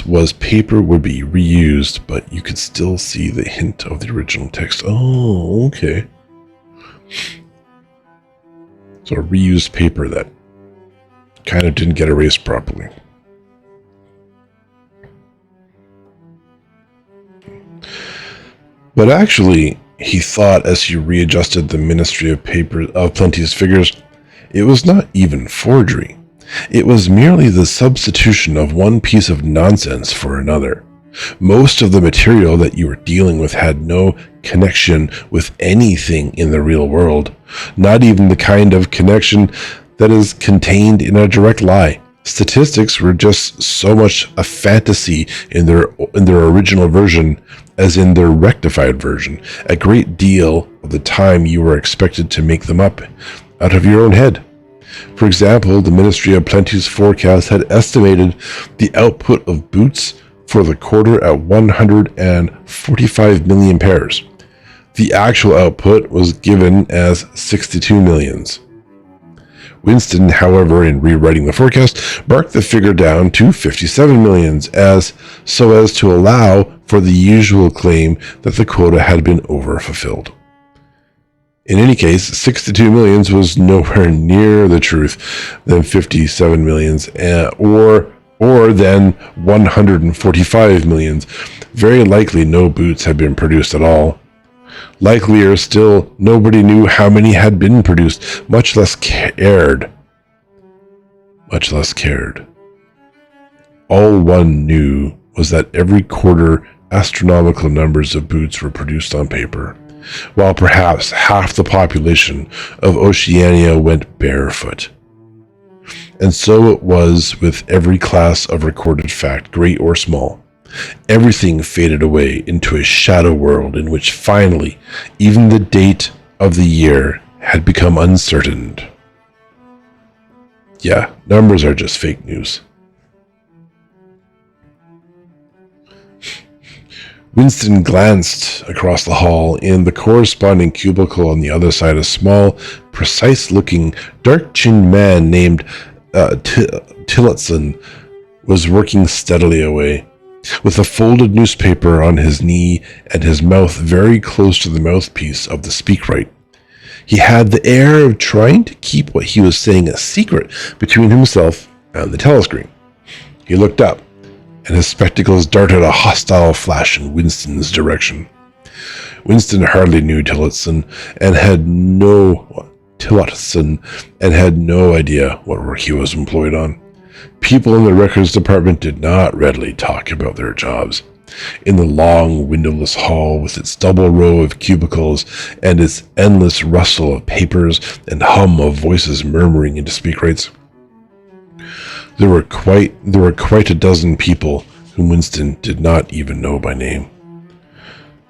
Was paper would be reused, but you could still see the hint of the original text. Oh, okay. So reused paper that kind of didn't get erased properly. But actually, he thought as he readjusted the Ministry of Plenty's figures, it was not even forgery. It was merely the substitution of one piece of nonsense for another. Most of the material that you were dealing with had no connection with anything in the real world, not even the kind of connection that is contained in a direct lie. Statistics were just so much a fantasy in their original version as in their rectified version. A great deal of the time you were expected to make them up out of your own head. For example, the Ministry of Plenty's forecast had estimated the output of boots for the quarter at 145 million pairs. The actual output was given as 62 millions. Winston, however, in rewriting the forecast, marked the figure down to 57 millions so as to allow for the usual claim that the quota had been overfulfilled. In any case, 62 millions was nowhere near the truth than 57 millions or than 145 millions. Very likely no boots had been produced at all. Likelier still, nobody knew how many had been produced, much less cared. All one knew was that every quarter astronomical numbers of boots were produced on paper, while perhaps half the population of Oceania went barefoot. And so it was with every class of recorded fact, great or small. Everything faded away into a shadow world in which finally even the date of the year had become uncertain. Yeah, numbers are just fake news. Winston glanced across the hall. In the corresponding cubicle on the other side, a small, precise-looking, dark-chinned man named Tillotson was working steadily away, with a folded newspaper on his knee and his mouth very close to the mouthpiece of the speakwrite. He had the air of trying to keep what he was saying a secret between himself and the telescreen. He looked up, and his spectacles darted a hostile flash in Winston's direction. Winston hardly knew Tillotson and had no idea what work he was employed on. People in the records department did not readily talk about their jobs. In the long, windowless hall with its double row of cubicles and its endless rustle of papers and hum of voices murmuring into speakwrites, there were quite a dozen people whom Winston did not even know by name,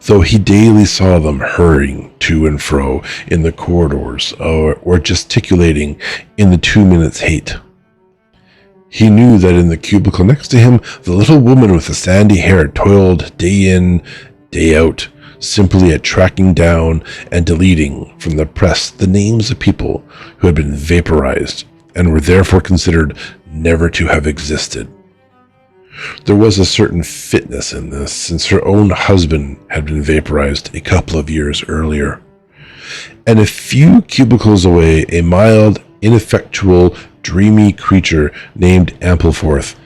though he daily saw them hurrying to and fro in the corridors or gesticulating in the 2 minutes hate. He knew that in the cubicle next to him, the little woman with the sandy hair toiled day in, day out, simply at tracking down and deleting from the press the names of people who had been vaporized and were therefore considered never to have existed. There was a certain fitness in this, since her own husband had been vaporized a couple of years earlier. And a few cubicles away, a mild, ineffectual, dreamy creature named Ampleforth,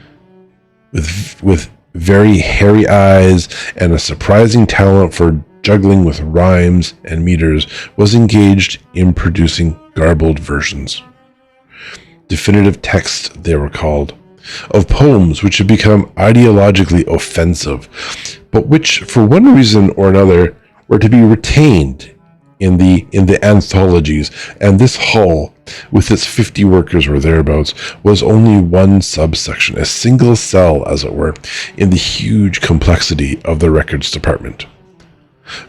with very hairy eyes and a surprising talent for juggling with rhymes and meters, was engaged in producing garbled versions. Definitive text, they were called, of poems which had become ideologically offensive, but which, for one reason or another, were to be retained in the anthologies, and this hall, with its 50 workers or thereabouts, was only one subsection, a single cell, as it were, in the huge complexity of the records department.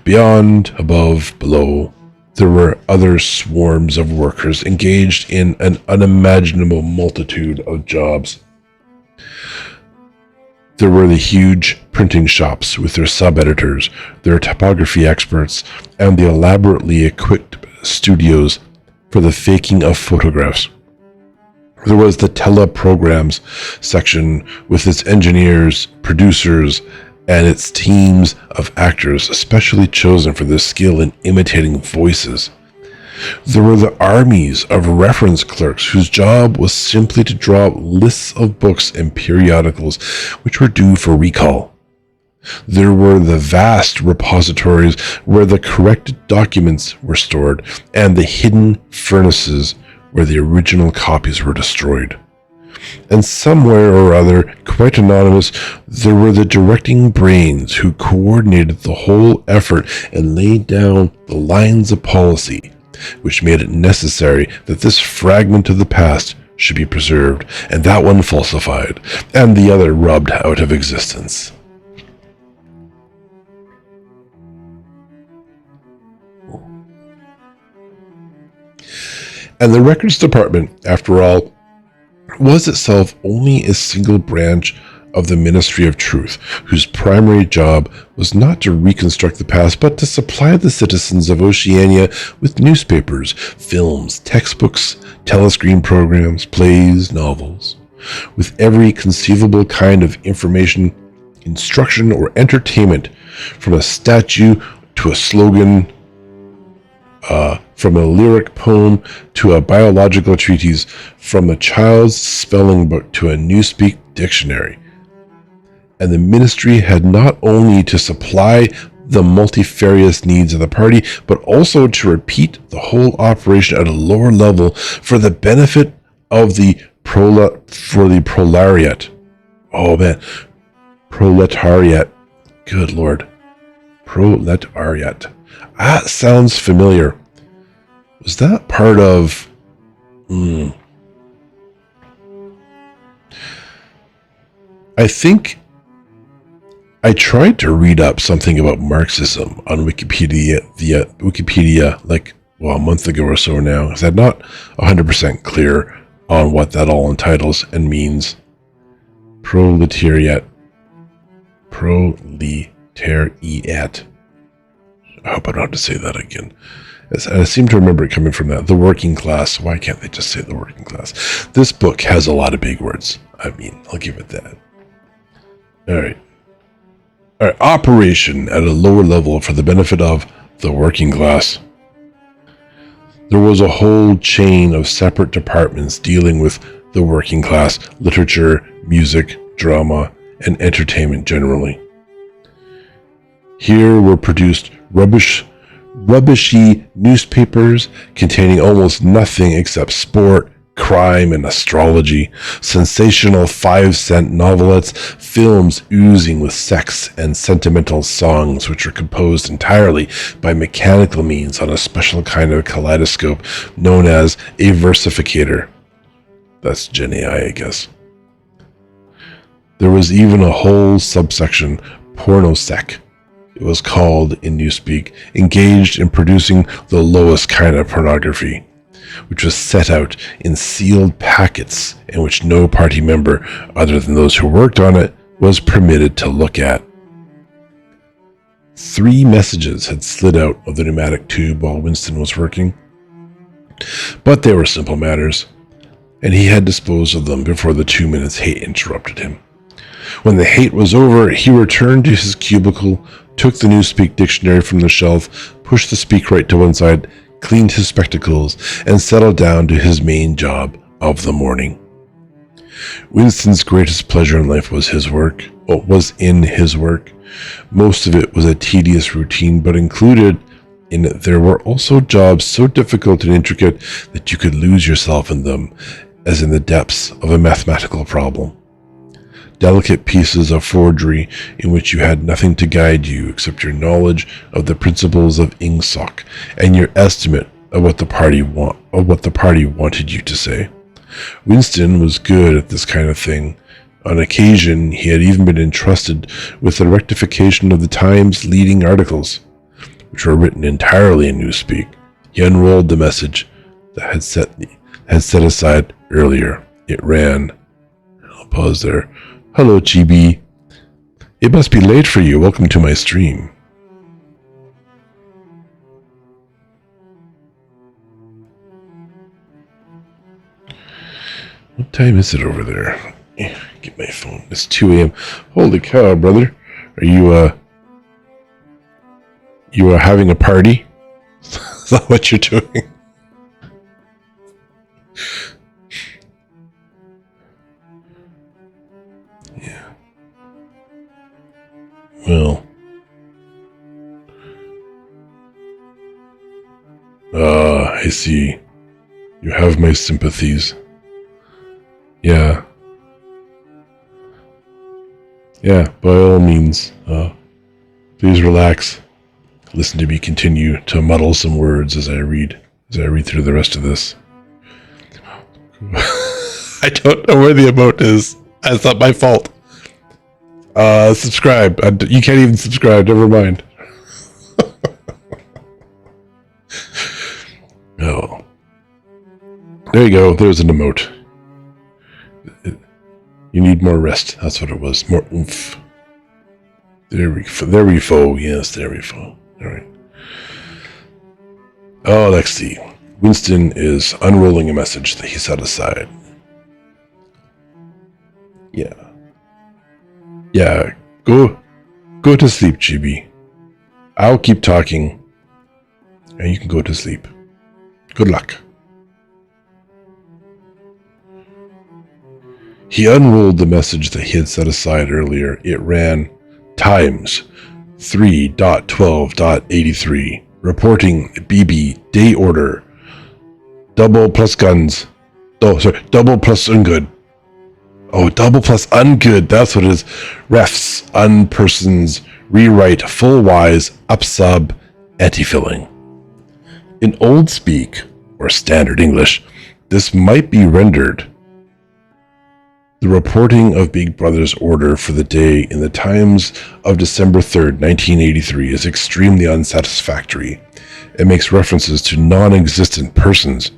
Beyond, above, below, there were other swarms of workers engaged in an unimaginable multitude of jobs. There were the huge printing shops with their sub-editors, their typography experts, and the elaborately equipped studios for the faking of photographs. There was the teleprograms section with its engineers, producers, and its teams of actors especially chosen for their skill in imitating voices. There were the armies of reference clerks whose job was simply to draw up lists of books and periodicals which were due for recall. There were the vast repositories where the corrected documents were stored, and the hidden furnaces where the original copies were destroyed. And somewhere or other, quite anonymous, there were the directing brains who coordinated the whole effort and laid down the lines of policy, which made it necessary that this fragment of the past should be preserved, and that one falsified, and the other rubbed out of existence. And the records department, after all, was itself only a single branch of the Ministry of Truth, whose primary job was not to reconstruct the past, but to supply the citizens of Oceania with newspapers, films, textbooks, telescreen programs, plays, novels, with every conceivable kind of information, instruction, or entertainment, from a statue to a slogan, from a lyric poem to a biological treatise, from a child's spelling book to a newspeak dictionary. And the ministry had not only to supply the multifarious needs of the party, but also to repeat the whole operation at a lower level for the benefit of the proletariat. Oh man, proletariat. Good Lord. Proletariat. That sounds familiar. Was that part of... I think I tried to read up something about Marxism on Wikipedia like, a month ago or so now, because I'm not 100% clear on what that all entitles and means. Proletariat. I hope I don't have to say that again. I seem to remember it coming from that. The working class. Why can't they just say the working class? This book has a lot of big words. I mean, I'll give it that. All right. Operation at a lower level for the benefit of the working class. There was a whole chain of separate departments dealing with the working class, literature, music, drama, and entertainment generally. Here were produced rubbishy newspapers containing almost nothing except sport, crime, and astrology, sensational 5-cent novelettes, films oozing with sex, and sentimental songs which were composed entirely by mechanical means on a special kind of kaleidoscope known as a versificator. That's Gen AI, I guess. There was even a whole subsection, pornosec, it was called in Newspeak, engaged in producing the lowest kind of pornography, which was set out in sealed packets and which no party member, other than those who worked on it, was permitted to look at. 3 messages had slid out of the pneumatic tube while Winston was working, but they were simple matters, and he had disposed of them before the 2 minutes hate interrupted him. When the hate was over, he returned to his cubicle, took the Newspeak dictionary from the shelf, pushed the speakwrite to one side, cleaned his spectacles, and settled down to his main job of the morning. Winston's greatest pleasure in life was in his work. Most of it was a tedious routine, but included in it there were also jobs so difficult and intricate that you could lose yourself in them, as in the depths of a mathematical problem. Delicate pieces of forgery in which you had nothing to guide you except your knowledge of the principles of ingsoc and your estimate of what the party wanted you to say. Winston was good at this kind of thing. On occasion, he had even been entrusted with the rectification of the Times' leading articles, which were written entirely in Newspeak. He unrolled the message that had set aside earlier. It ran, I'll pause there. Hello, Chibi. It must be late for you. Welcome to my stream. What time is it over there? Get my phone. It's 2 a.m. Holy cow, brother. Are you are having a party? Is that what you're doing? Yeah. Well. I see. You have my sympathies. Yeah. Yeah, by all means, please relax. Listen to me continue to muddle some words as I read through the rest of this. I don't know where the emote is. That's not my fault. Subscribe. You can't even subscribe, never mind. Oh. There you go, there's an emote. You need more rest. That's what it was. More oomph. There we go. Yes, there we go. All right. Oh, let's see. Winston is unrolling a message that he set aside. Yeah. Yeah. Go to sleep, GB. I'll keep talking, and you can go to sleep. Good luck. He unrolled the message that he had set aside earlier. It ran, Times 3.12.83, reporting BB, day order, double plus guns. Oh, sorry, double plus ungood. Oh, double plus ungood, that's what it is. Refs, unpersons, rewrite, full wise, upsub, anti-filling. In old speak, or standard English, this might be rendered, the reporting of Big Brother's order for the day in the Times of December 3rd, 1983 is extremely unsatisfactory. It makes references to non-existent persons.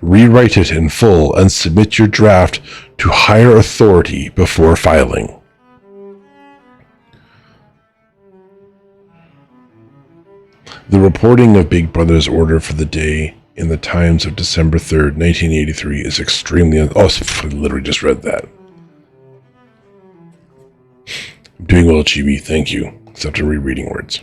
Rewrite it in full and submit your draft to higher authority before filing. The reporting of Big Brother's order for the day in the Times of December 3rd, 1983 is extremely... I literally just read that. I'm doing well, Chibi, thank you, except I'm rereading words.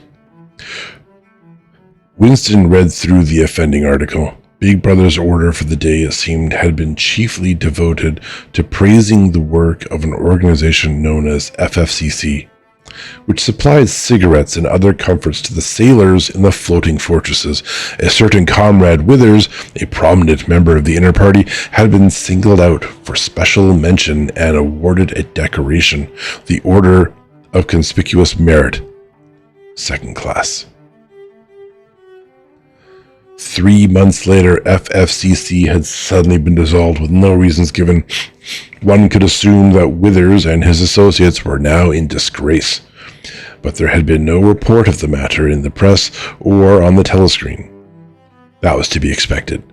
Winston read through the offending article. Big Brother's order for the day, it seemed, had been chiefly devoted to praising the work of an organization known as FFCC, which supplied cigarettes and other comforts to the sailors in the floating fortresses. A certain Comrade Withers, a prominent member of the inner party, had been singled out for special mention and awarded a decoration, the Order of Conspicuous Merit, 2nd class. 3 months later, FFCC had suddenly been dissolved with no reasons given. One could assume that Withers and his associates were now in disgrace, but there had been no report of the matter in the press or on the telescreen. That was to be expected.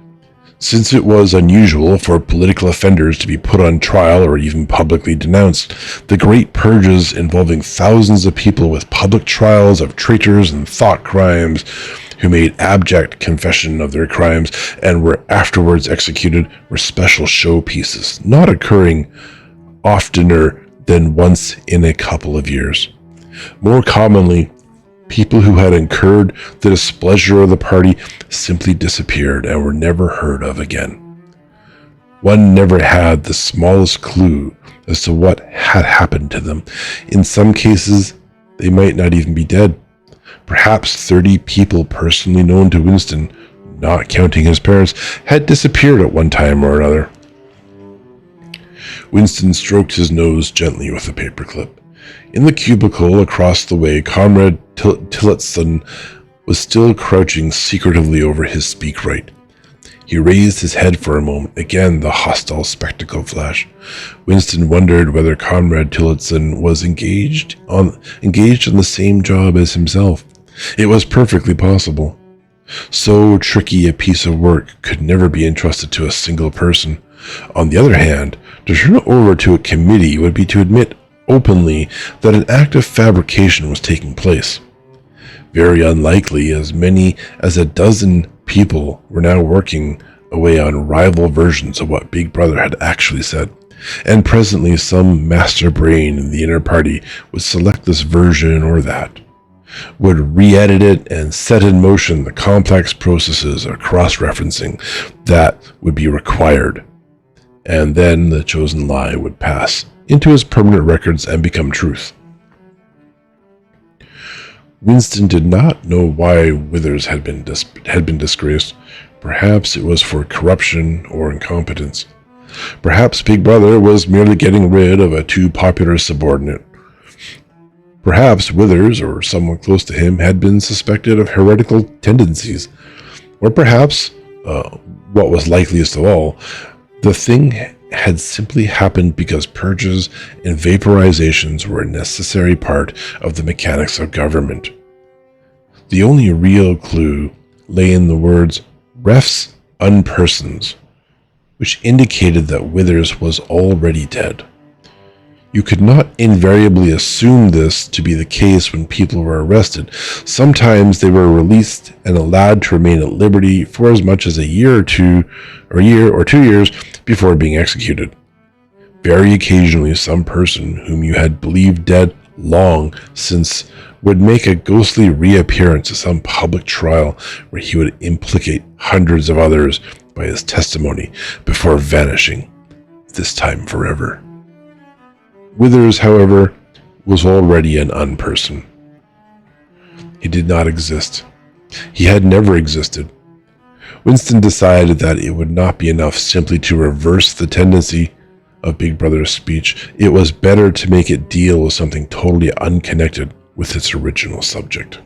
Since it was unusual for political offenders to be put on trial or even publicly denounced, the great purges involving thousands of people with public trials of traitors and thought crimes who made abject confession of their crimes and were afterwards executed were special showpieces, not occurring oftener than once in a couple of years. More commonly, people who had incurred the displeasure of the party simply disappeared and were never heard of again. One never had the smallest clue as to what had happened to them. In some cases, they might not even be dead. Perhaps 30 people personally known to Winston, not counting his parents, had disappeared at one time or another. Winston stroked his nose gently with a paperclip. In the cubicle across the way, Comrade Tillotson was still crouching secretively over his speakwrite. He raised his head for a moment. Again, the hostile spectacle flash. Winston wondered whether Comrade Tillotson was engaged on the same job as himself. It was perfectly possible. So tricky a piece of work could never be entrusted to a single person. On the other hand, to turn it over to a committee would be to admit openly that an act of fabrication was taking place. Very unlikely, as many as a dozen people were now working away on rival versions of what Big Brother had actually said, and presently some master brain in the inner party would select this version or that, would re-edit it and set in motion the complex processes of cross-referencing that would be required, and then the chosen lie would pass into his permanent records and become truth. Winston did not know why Withers had been disgraced. Perhaps it was for corruption or incompetence. Perhaps Big Brother was merely getting rid of a too popular subordinate. Perhaps Withers, or someone close to him, had been suspected of heretical tendencies. Or perhaps, what was likeliest of all, the thing had simply happened because purges and vaporizations were a necessary part of the mechanics of government. The only real clue lay in the words refs unpersons, which indicated that Withers was already dead. You could not invariably assume this to be the case when people were arrested. Sometimes they were released and allowed to remain at liberty for as much as a year or 2 years before being executed. Very occasionally, some person whom you had believed dead long since would make a ghostly reappearance at some public trial where he would implicate hundreds of others by his testimony before vanishing, this time forever. Withers, however, was already an unperson. He did not exist. He had never existed. Winston decided that it would not be enough simply to reverse the tendency of Big Brother's speech. It was better to make it deal with something totally unconnected with its original subject.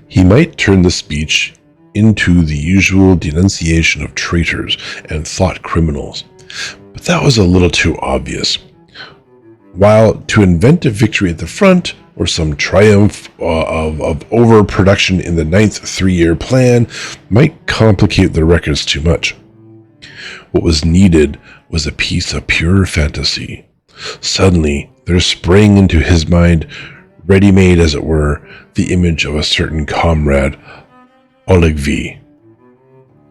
He might turn the speech into the usual denunciation of traitors and thought criminals, but that was a little too obvious. While to invent a victory at the front, or some triumph of overproduction in the 9th 3-year plan, might complicate the records too much. What was needed was a piece of pure fantasy. Suddenly, there sprang into his mind, ready-made as it were, the image of a certain comrade, Oleg V,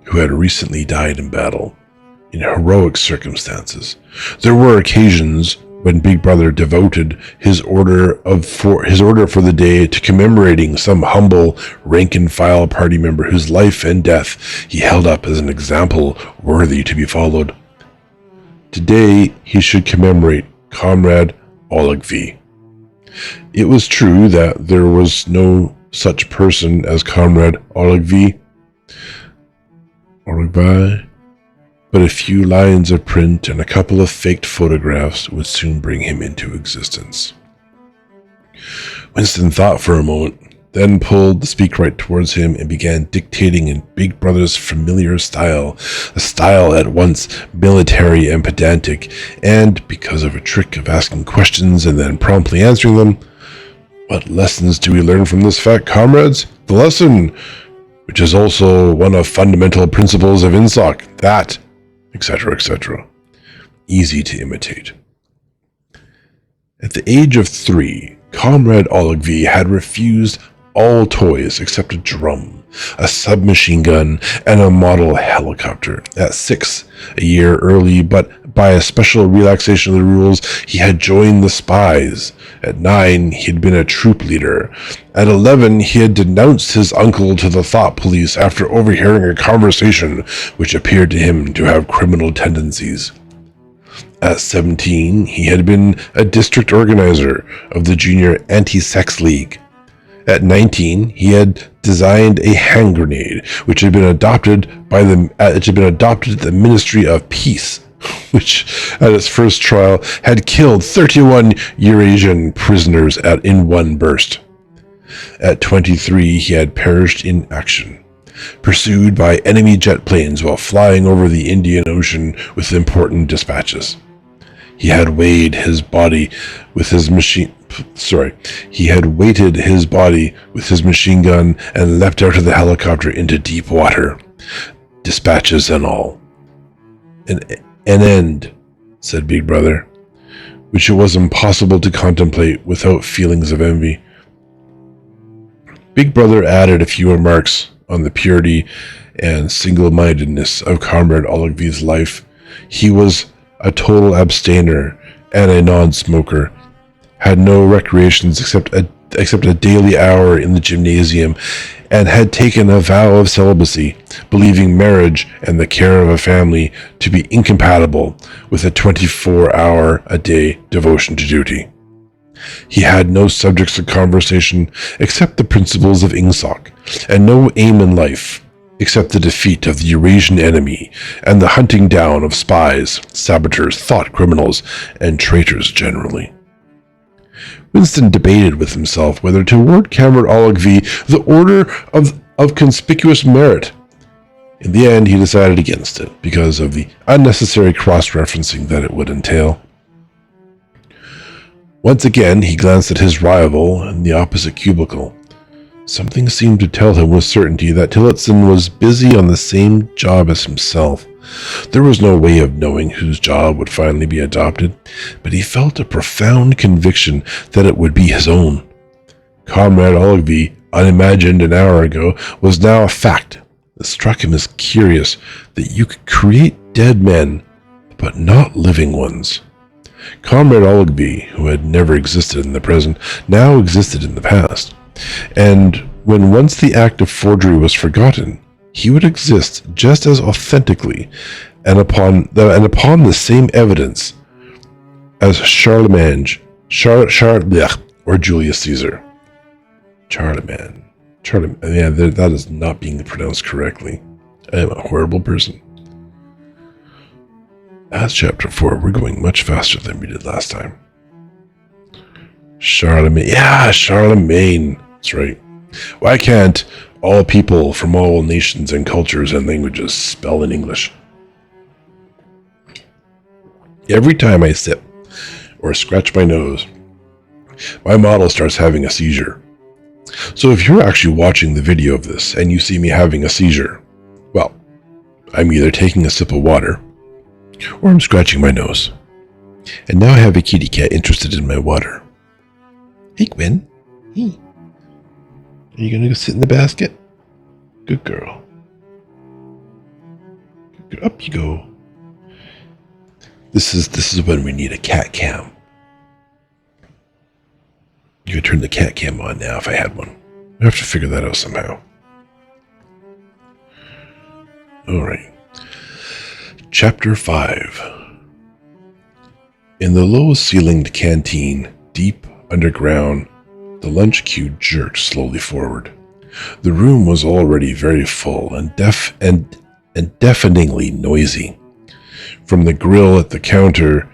who had recently died in battle, in heroic circumstances. There were occasions when Big Brother devoted his order for the day to commemorating some humble rank-and-file party member whose life and death he held up as an example worthy to be followed. Today, he should commemorate Comrade Oleg V. It was true that there was no such person as Comrade Oleg V, but a few lines of print and a couple of faked photographs would soon bring him into existence. Winston thought for a moment, then pulled the speakwrite towards him and began dictating in Big Brother's familiar style, a style at once military and pedantic, and, because of a trick of asking questions and then promptly answering them, "What lessons do we learn from this fact, comrades? The lesson, which is also one of fundamental principles of INSOC, that," etc., etc. Easy to imitate. At the age of 3, Comrade Oleg V had refused all toys except a drum, a submachine gun, and a model helicopter. At 6, a year early, but by a special relaxation of the rules, he had joined the spies. At 9, he had been a troop leader. At 11, he had denounced his uncle to the thought police after overhearing a conversation which appeared to him to have criminal tendencies. At 17, he had been a district organizer of the Junior Anti-Sex League. At 19, he had designed a hand grenade, which had been adopted at the Ministry of Peace, which, at its first trial, had killed 31 Eurasian prisoners in one burst. At 23, he had perished in action, pursued by enemy jet planes while flying over the Indian Ocean with important dispatches. He had weighted his body with his machine gun and leapt out of the helicopter into deep water, dispatches and all. An end, said Big Brother, which it was impossible to contemplate without feelings of envy. Big Brother added a few remarks on the purity and single-mindedness of Comrade Ologvy's life. He was a total abstainer and a non-smoker, had no recreations except a daily hour in the gymnasium, and had taken a vow of celibacy, believing marriage and the care of a family to be incompatible with a 24-hour-a-day devotion to duty. He had no subjects of conversation except the principles of Ingsoc, and no aim in life except the defeat of the Eurasian enemy and the hunting down of spies, saboteurs, thought criminals, and traitors generally. Winston debated with himself whether to award Comrade Ologvy the Order of Conspicuous Merit. In the end, he decided against it because of the unnecessary cross-referencing that it would entail. Once again, he glanced at his rival in the opposite cubicle. Something seemed to tell him with certainty that Tillotson was busy on the same job as himself. There was no way of knowing whose job would finally be adopted, but he felt a profound conviction that it would be his own. Comrade Ologvy, unimagined an hour ago, was now a fact. It struck him as curious that you could create dead men, but not living ones. Comrade Ologvy, who had never existed in the present, now existed in the past. And when once the act of forgery was forgotten, he would exist just as authentically and upon the same evidence as Charlemagne, or Julius Caesar. Charlemagne. Yeah, that is not being pronounced correctly. I am a horrible person. As chapter 4, we're going much faster than we did last time. Charlemagne. Yeah, Charlemagne. That's right. Why can't all people from all nations and cultures and languages spell in English? Every time I sip or scratch my nose, my model starts having a seizure. So if you're actually watching the video of this and you see me having a seizure, well, I'm either taking a sip of water or I'm scratching my nose. And now I have a kitty cat interested in my water. Hey, Gwen. Hey. Are you gonna go sit in the basket? Good girl. Good girl. Up you go. This is when we need a cat cam. You could turn the cat cam on now if I had one. I have to figure that out somehow. Alright. Chapter 5. In the low-ceilinged canteen, deep underground, the lunch queue jerked slowly forward. The room was already very full and deafeningly noisy. From the grill at the counter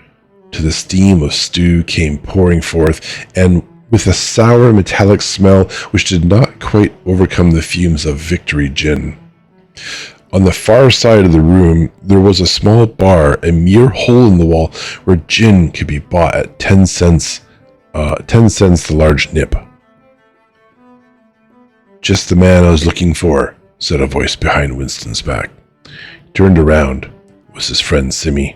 to the steam of stew came pouring forth, and with a sour metallic smell which did not quite overcome the fumes of Victory gin. On the far side of the room, there was a small bar, a mere hole in the wall, where gin could be bought at 10 cents the large nip. Just the man I was looking for, said a voice behind Winston's back. He turned around. It was his friend Simi,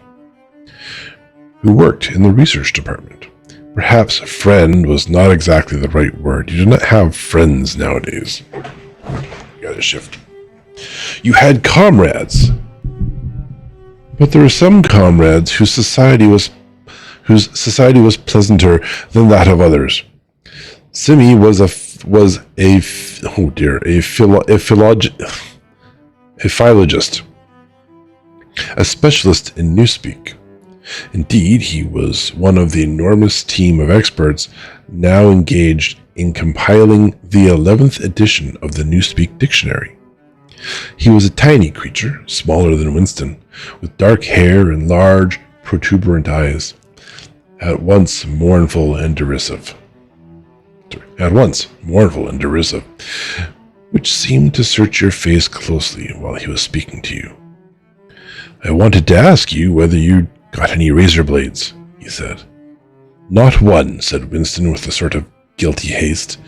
who worked in the research department. Perhaps friend was not exactly the right word. You do not have friends nowadays. You gotta shift. You had comrades. But there were some comrades whose society was pleasanter than that of others. Simi was a philologist, a specialist in Newspeak. Indeed, he was one of the enormous team of experts now engaged in compiling the 11th edition of the Newspeak dictionary. He was a tiny creature, smaller than Winston, with dark hair and large, protuberant eyes, at once mournful and derisive, which seemed to search your face closely while he was speaking to you. I wanted to ask you whether you got any razor blades, he said. Not one, said Winston with a sort of guilty haste.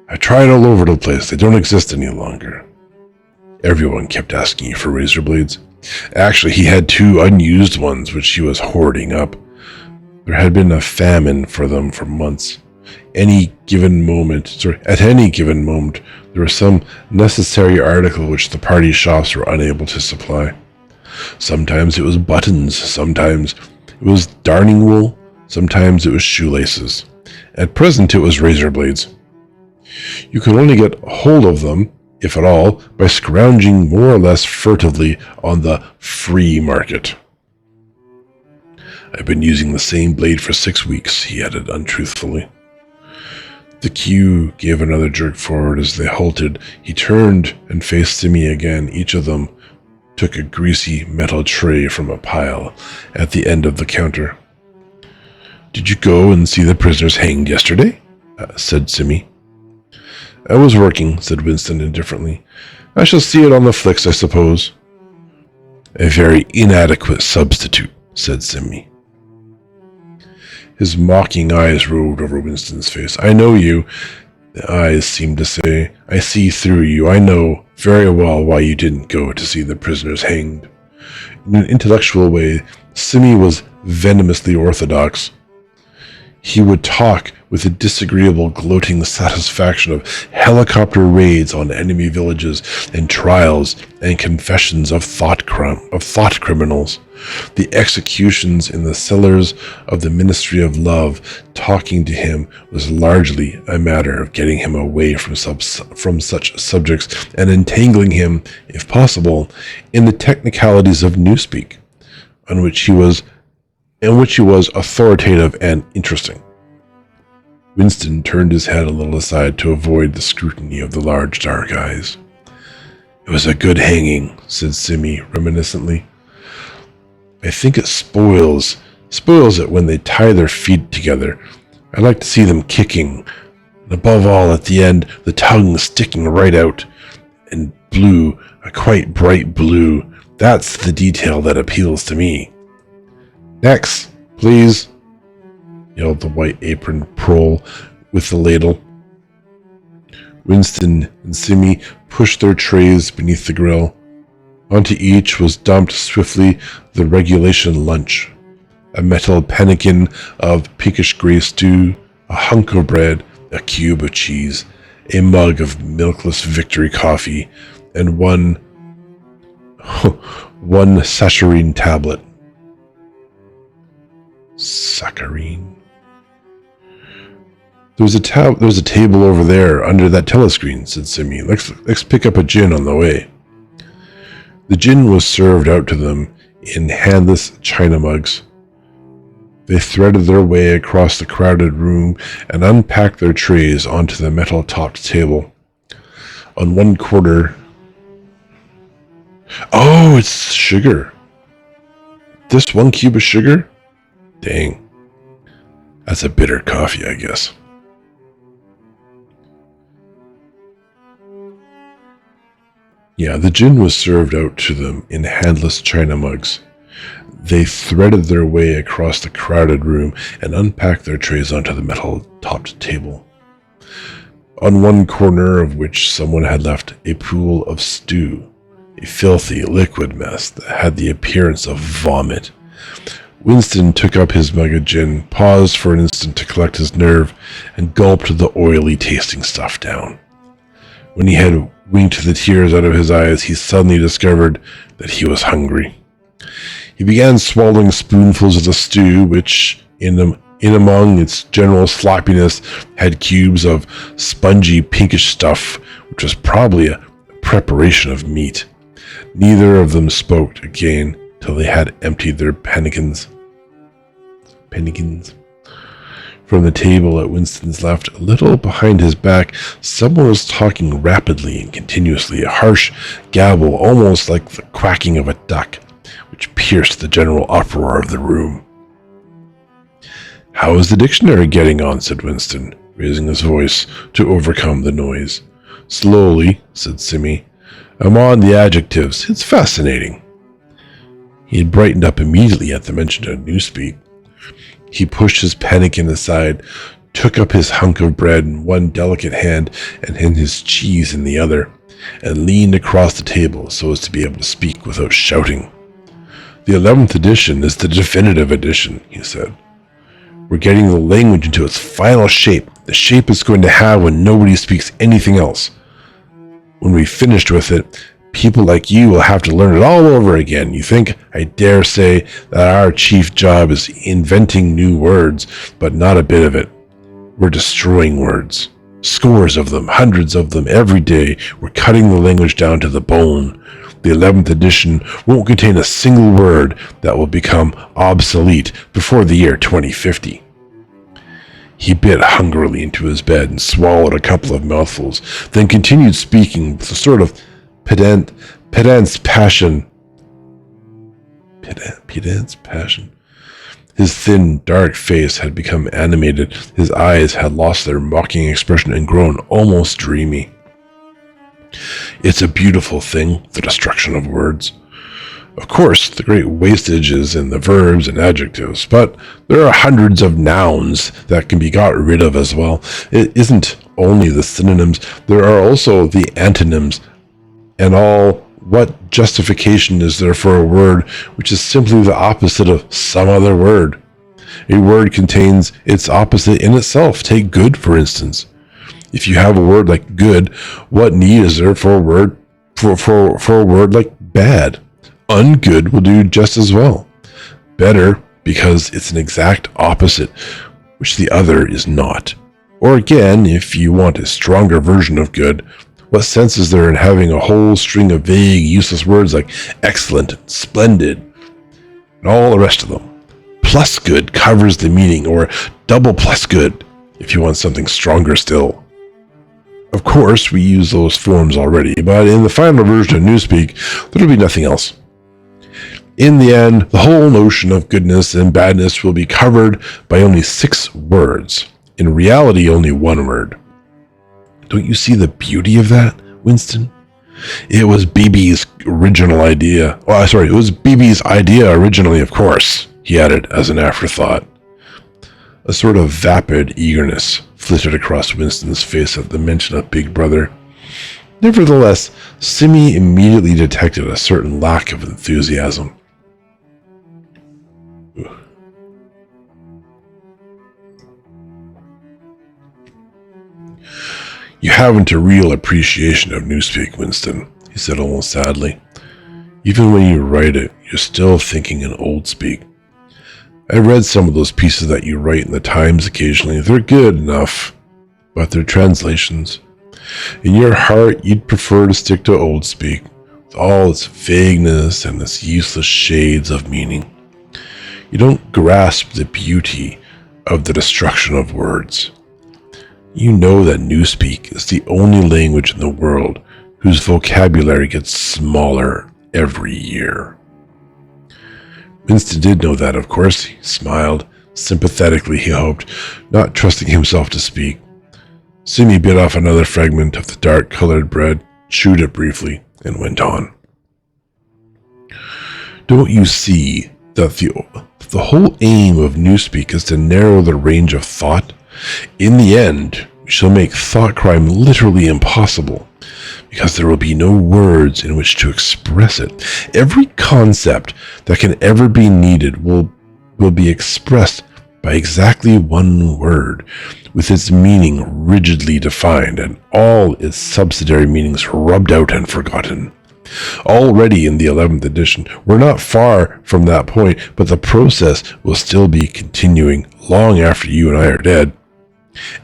I tried all over the place. They don't exist any longer. Everyone kept asking you for razor blades. Actually, he had 2 unused ones, which he was hoarding up. There had been a famine for them for months. At any given moment, there was some necessary article which the party shops were unable to supply. Sometimes it was buttons, sometimes it was darning wool, sometimes it was shoelaces. At present it was razor blades. You could only get hold of them, if at all, by scrounging more or less furtively on the free market. I've been using the same blade for 6 weeks, he added untruthfully. The queue gave another jerk forward as they halted. He turned and faced Simi again. Each of them took a greasy metal tray from a pile at the end of the counter. Did you go and see the prisoners hanged yesterday? Said Simi. I was working, said Winston indifferently. I shall see it on the flicks, I suppose. A very inadequate substitute, said Simi. His mocking eyes roved over Winston's face. I know you, the eyes seemed to say. I see through you. I know very well why you didn't go to see the prisoners hanged. In an intellectual way, Simi was venomously orthodox. He would talk with a disagreeable, gloating satisfaction of helicopter raids on enemy villages and trials and confessions of thought criminals. The executions in the cellars of the Ministry of Love. Talking to him was largely a matter of getting him away from such subjects and entangling him, if possible, in the technicalities of newspeak, in which he was authoritative and interesting. Winston turned his head a little aside to avoid the scrutiny of the large dark eyes. It was a good hanging, said Simi reminiscently. I think it spoils it when they tie their feet together. I like to see them kicking, and above all, at the end, the tongue sticking right out, and blue, a quite bright blue. That's the detail that appeals to me. Next, please, yelled the white-aproned prole with the ladle. Winston and Simi pushed their trays beneath the grill. Onto each was dumped swiftly the regulation lunch, a metal pannikin of pinkish gray stew, a hunk of bread, a cube of cheese, a mug of milkless Victory coffee, and one saccharine tablet. Saccharine? There's a table over there under that telescreen, said Simi. Let's pick up a gin on the way. The gin was served out to them in handless china mugs. They threaded their way across the crowded room and unpacked their trays onto the metal-topped table. On one corner... Oh, it's sugar. This 1 cube of sugar? Dang. That's a bitter coffee, I guess. Yeah, the gin was served out to them in handless china mugs. They threaded their way across the crowded room and unpacked their trays onto the metal-topped table, on one corner of which someone had left a pool of stew, a filthy liquid mess that had the appearance of vomit. Winston took up his mug of gin, paused for an instant to collect his nerve, and gulped the oily tasting stuff down. When he had winked the tears out of his eyes, he suddenly discovered that he was hungry. He began swallowing spoonfuls of the stew, which, in among its general sloppiness, had cubes of spongy pinkish stuff, which was probably a preparation of meat. Neither of them spoke again till they had emptied their pannikins. From the table at Winston's left, a little behind his back, someone was talking rapidly and continuously, a harsh gabble, almost like the quacking of a duck, which pierced the general uproar of the room. How is the dictionary getting on? Said Winston, raising his voice to overcome the noise. Slowly, said Simi. I'm on the adjectives. It's fascinating. He had brightened up immediately at the mention of newspeak. He pushed his pannikin aside, took up his hunk of bread in one delicate hand and his cheese in the other, and leaned across the table so as to be able to speak without shouting. "The 11th edition is the definitive edition," he said. "We're getting the language into its final shape, the shape it's going to have when nobody speaks anything else. When we've finished with it, people like you will have to learn it all over again. You think, I dare say, that our chief job is inventing new words, but not a bit of it. We're destroying words. Scores of them, hundreds of them every day. We're cutting the language down to the bone. The 11th edition won't contain a single word that will become obsolete before the year 2050. He bit hungrily into his bed and swallowed a couple of mouthfuls, then continued speaking with a sort of pedant's passion. Pedant's passion. His thin, dark face had become animated. His eyes had lost their mocking expression and grown almost dreamy. "It's a beautiful thing, the destruction of words. Of course, the great wastage is in the verbs and adjectives, but there are hundreds of nouns that can be got rid of as well. It isn't only the synonyms, there are also the antonyms, and all. What justification is there for a word which is simply the opposite of some other word? A word contains its opposite in itself. Take good, for instance. If you have a word like good, what need is there for a word for a word like bad? Ungood will do just as well. Better, because it's an exact opposite, which the other is not. Or again, if you want a stronger version of good, what sense is there in having a whole string of vague, useless words like excellent, splendid, and all the rest of them? Plus good covers the meaning, or double plus good, if you want something stronger still. Of course, we use those forms already, but in the final version of Newspeak, there'll be nothing else. In the end, the whole notion of goodness and badness will be covered by only 6 words. In reality, only 1 word. Don't you see the beauty of that, Winston? It was BB's original idea. It was BB's idea originally, of course, he added as an afterthought. A sort of vapid eagerness flitted across Winston's face at the mention of Big Brother. Nevertheless, Simi immediately detected a certain lack of enthusiasm. "You haven't a real appreciation of Newspeak, Winston," he said almost sadly. "Even when you write it, you're still thinking in old speak. I read some of those pieces that you write in the Times occasionally. They're good enough, but they're translations. In your heart, you'd prefer to stick to old speak, with all its vagueness and its useless shades of meaning. You don't grasp the beauty of the destruction of words. You know that Newspeak is the only language in the world whose vocabulary gets smaller every year." Winston did know that, of course. He smiled, sympathetically he hoped, not trusting himself to speak. Simi bit off another fragment of the dark-colored bread, chewed it briefly, and went on. "Don't you see that the whole aim of Newspeak is to narrow the range of thought? In the end, we shall make thought crime literally impossible, because there will be no words in which to express it. Every concept that can ever be needed will be expressed by exactly 1 word, with its meaning rigidly defined and all its subsidiary meanings rubbed out and forgotten. Already in the 11th edition, we're not far from that point, but the process will still be continuing long after you and I are dead.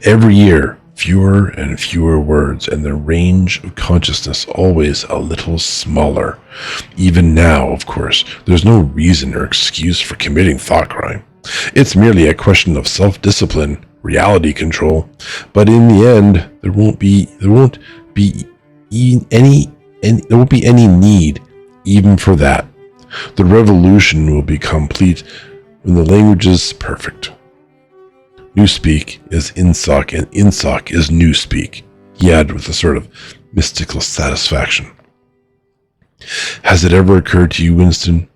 Every year, fewer and fewer words, and the range of consciousness always a little smaller. Even now, of course, there's no reason or excuse for committing thought crime. It's merely a question of self-discipline, reality control. But in the end, there won't be any need even for that. The revolution will be complete when the language is perfect. Newspeak is Insoc, and Insoc is Newspeak," he added with a sort of mystical satisfaction. "Has it ever occurred to you, Winston,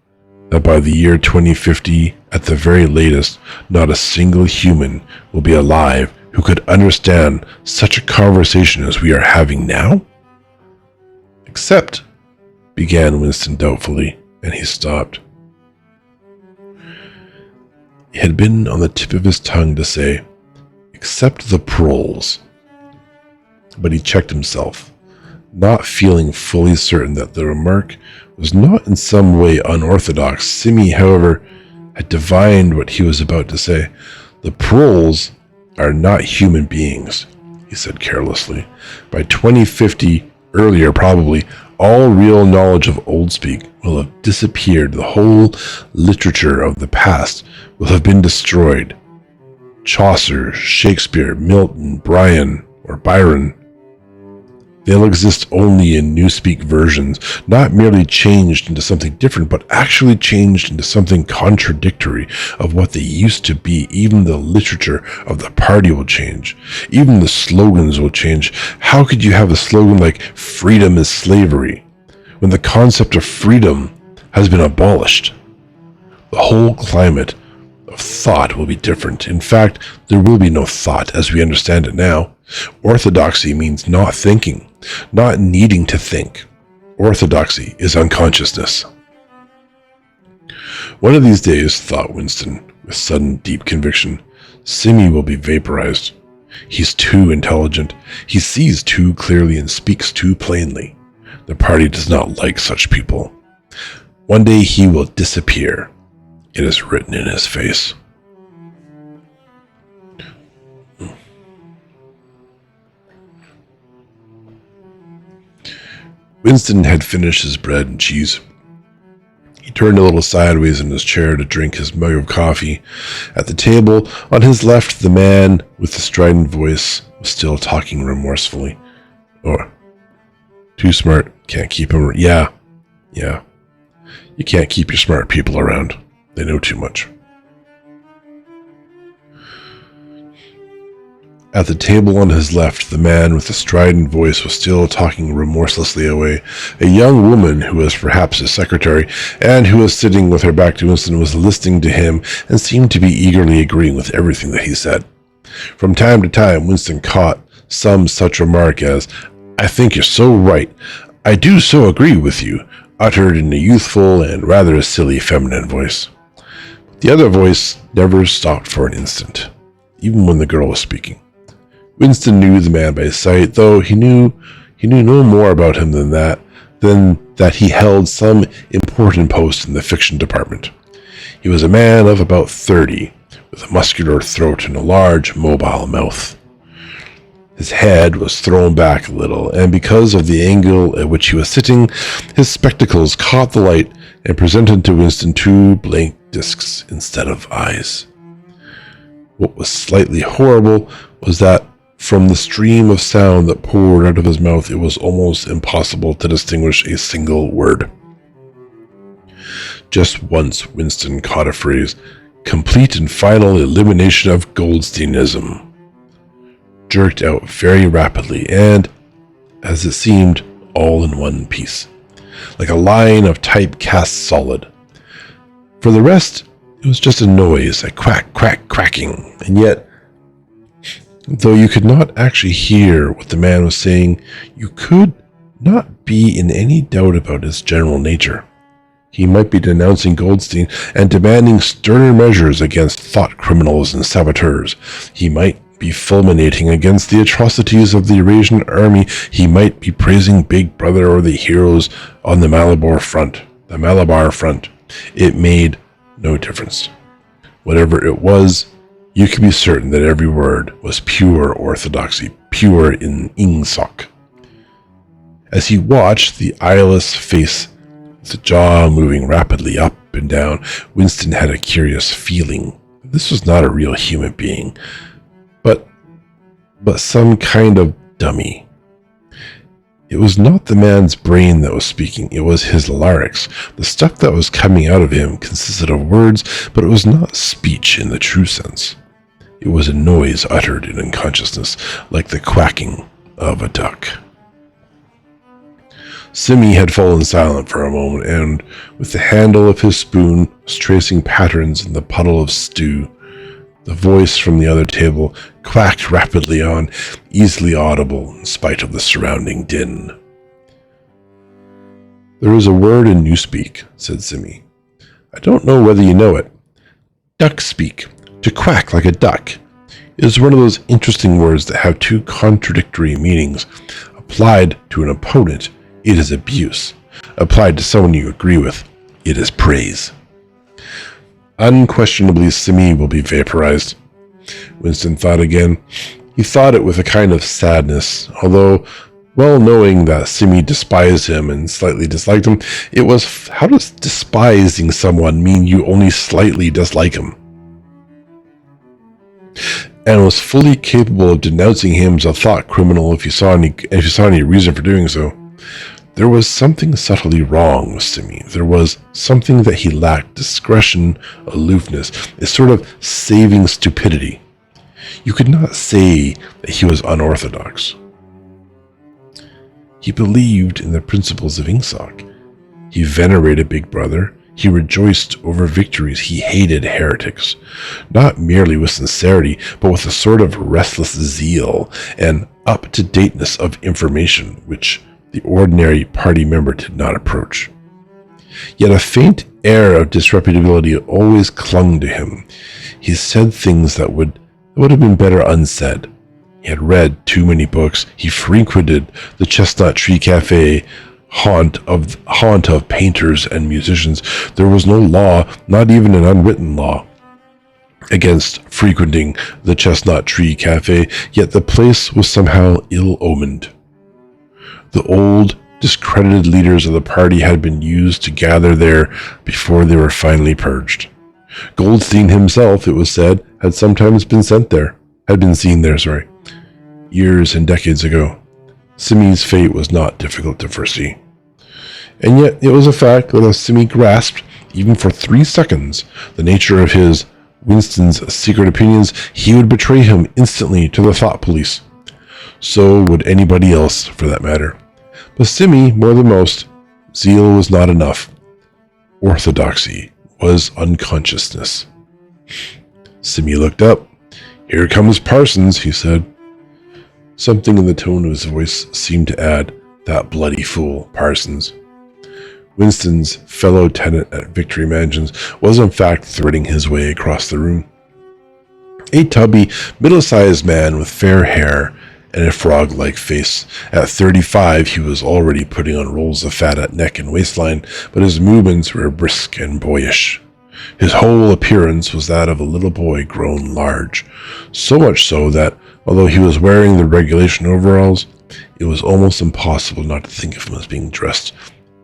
that by the year 2050, at the very latest, not a single human will be alive who could understand such a conversation as we are having now? Except, began Winston doubtfully, and he stopped. It had been on the tip of his tongue to say, except the proles. But he checked himself, not feeling fully certain that the remark was not in some way unorthodox. Simi, however, had divined what he was about to say. The proles are not human beings, he said carelessly. By 2050, earlier probably, all real knowledge of Old Speak will have disappeared. The whole literature of the past will have been destroyed. Chaucer, Shakespeare, Milton, Byron, they'll exist only in Newspeak versions, not merely changed into something different, but actually changed into something contradictory of what they used to be. Even the literature of the party will change. Even the slogans will change. How could you have a slogan like "freedom is slavery" when the concept of freedom has been abolished? The whole climate of thought will be different. In fact, there will be no thought as we understand it now. Orthodoxy means not thinking, not needing to think. Orthodoxy is unconsciousness. One of these days, thought Winston, with sudden deep conviction, Simi will be vaporized. He's too intelligent. He sees too clearly and speaks too plainly. The party does not like such people. One day he will disappear. It is written in his face. Winston had finished his bread and cheese. He turned a little sideways in his chair to drink his mug of coffee. At the table, on his left, the man with the strident voice was still talking remorsefully. Oh, too smart, can't keep him. Yeah. You can't keep your smart people around. They know too much. At the table on his left, the man with the strident voice was still talking remorselessly away. A young woman, who was perhaps his secretary, and who was sitting with her back to Winston, was listening to him and seemed to be eagerly agreeing with everything that he said. From time to time, Winston caught some such remark as, "I think you're so right. I do so agree with you," uttered in a youthful and rather silly feminine voice. The other voice never stopped for an instant, even when the girl was speaking. Winston knew the man by sight, though he knew no more about him than that he held some important post in the fiction department. He was a man of about 30, with a muscular throat and a large, mobile mouth. His head was thrown back a little, and because of the angle at which he was sitting, his spectacles caught the light and presented to Winston two blank discs instead of eyes. What was slightly horrible was that from the stream of sound that poured out of his mouth, it was almost impossible to distinguish a single word. Just once Winston caught a phrase, "complete and final elimination of Goldsteinism," jerked out very rapidly and, as it seemed, all in one piece, like a line of typecast solid. For the rest, it was just a noise, a quack, quack, cracking, and yet, though you could not actually hear what the man was saying, you could not be in any doubt about his general nature. He might be denouncing Goldstein and demanding sterner measures against thought criminals and saboteurs. He might be fulminating against the atrocities of the Eurasian army. He might be praising Big Brother or the heroes on the Malabar front. It made no difference. Whatever it was, you could be certain that every word was pure orthodoxy, pure in ingsoc. As he watched the eyeless face with the jaw moving rapidly up and down, Winston had a curious feeling that this was not a real human being, but some kind of dummy. It was not the man's brain that was speaking, it was his larynx. The stuff that was coming out of him consisted of words, but it was not speech in the true sense. It was a noise uttered in unconsciousness, like the quacking of a duck. Simi had fallen silent for a moment, and with the handle of his spoon was tracing patterns in the puddle of stew. The voice from the other table quacked rapidly on, easily audible in spite of the surrounding din. "There is a word in Newspeak," said Simi. "I don't know whether you know it. Duck speak, to quack like a duck, is one of those interesting words that have two contradictory meanings. Applied to an opponent, it is abuse. Applied to someone you agree with, it is praise." Unquestionably, Simi will be vaporized. Winston thought again. He thought it with a kind of sadness, although, well knowing that Simi despised him and slightly disliked him, it was, how does despising someone mean you only slightly dislike him? And was fully capable of denouncing him as a thought criminal if you saw any reason for doing so. There was something subtly wrong with Simi. There was something that he lacked: discretion, aloofness, a sort of saving stupidity. You could not say that he was unorthodox. He believed in the principles of Ingsoc. He venerated Big Brother. He rejoiced over victories. He hated heretics, not merely with sincerity, but with a sort of restless zeal and up-to-dateness of information, which the ordinary party member did not approach. Yet a faint air of disreputability always clung to him. He said things that would have been better unsaid. He had read too many books. He frequented the Chestnut Tree Cafe, haunt of painters and musicians. There was no law, not even an unwritten law, against frequenting the Chestnut Tree Cafe, yet the place was somehow ill-omened. The old, discredited leaders of the party had been used to gather there before they were finally purged. Goldstein himself, it was said, had sometimes been seen there, years and decades ago. Simi's fate was not difficult to foresee. And yet it was a fact that if Simi grasped, even for 3 seconds, the nature of Winston's secret opinions, he would betray him instantly to the thought police. So would anybody else, for that matter. But Simi, more than most, zeal was not enough. Orthodoxy was unconsciousness. Simi looked up. "Here comes Parsons," he said. Something in the tone of his voice seemed to add, "That bloody fool, Parsons." Winston's fellow tenant at Victory Mansions was in fact threading his way across the room. A tubby, middle-sized man with fair hair and a frog-like face. At 35, he was already putting on rolls of fat at neck and waistline, but his movements were brisk and boyish. His whole appearance was that of a little boy grown large, so much so that, although he was wearing the regulation overalls, it was almost impossible not to think of him as being dressed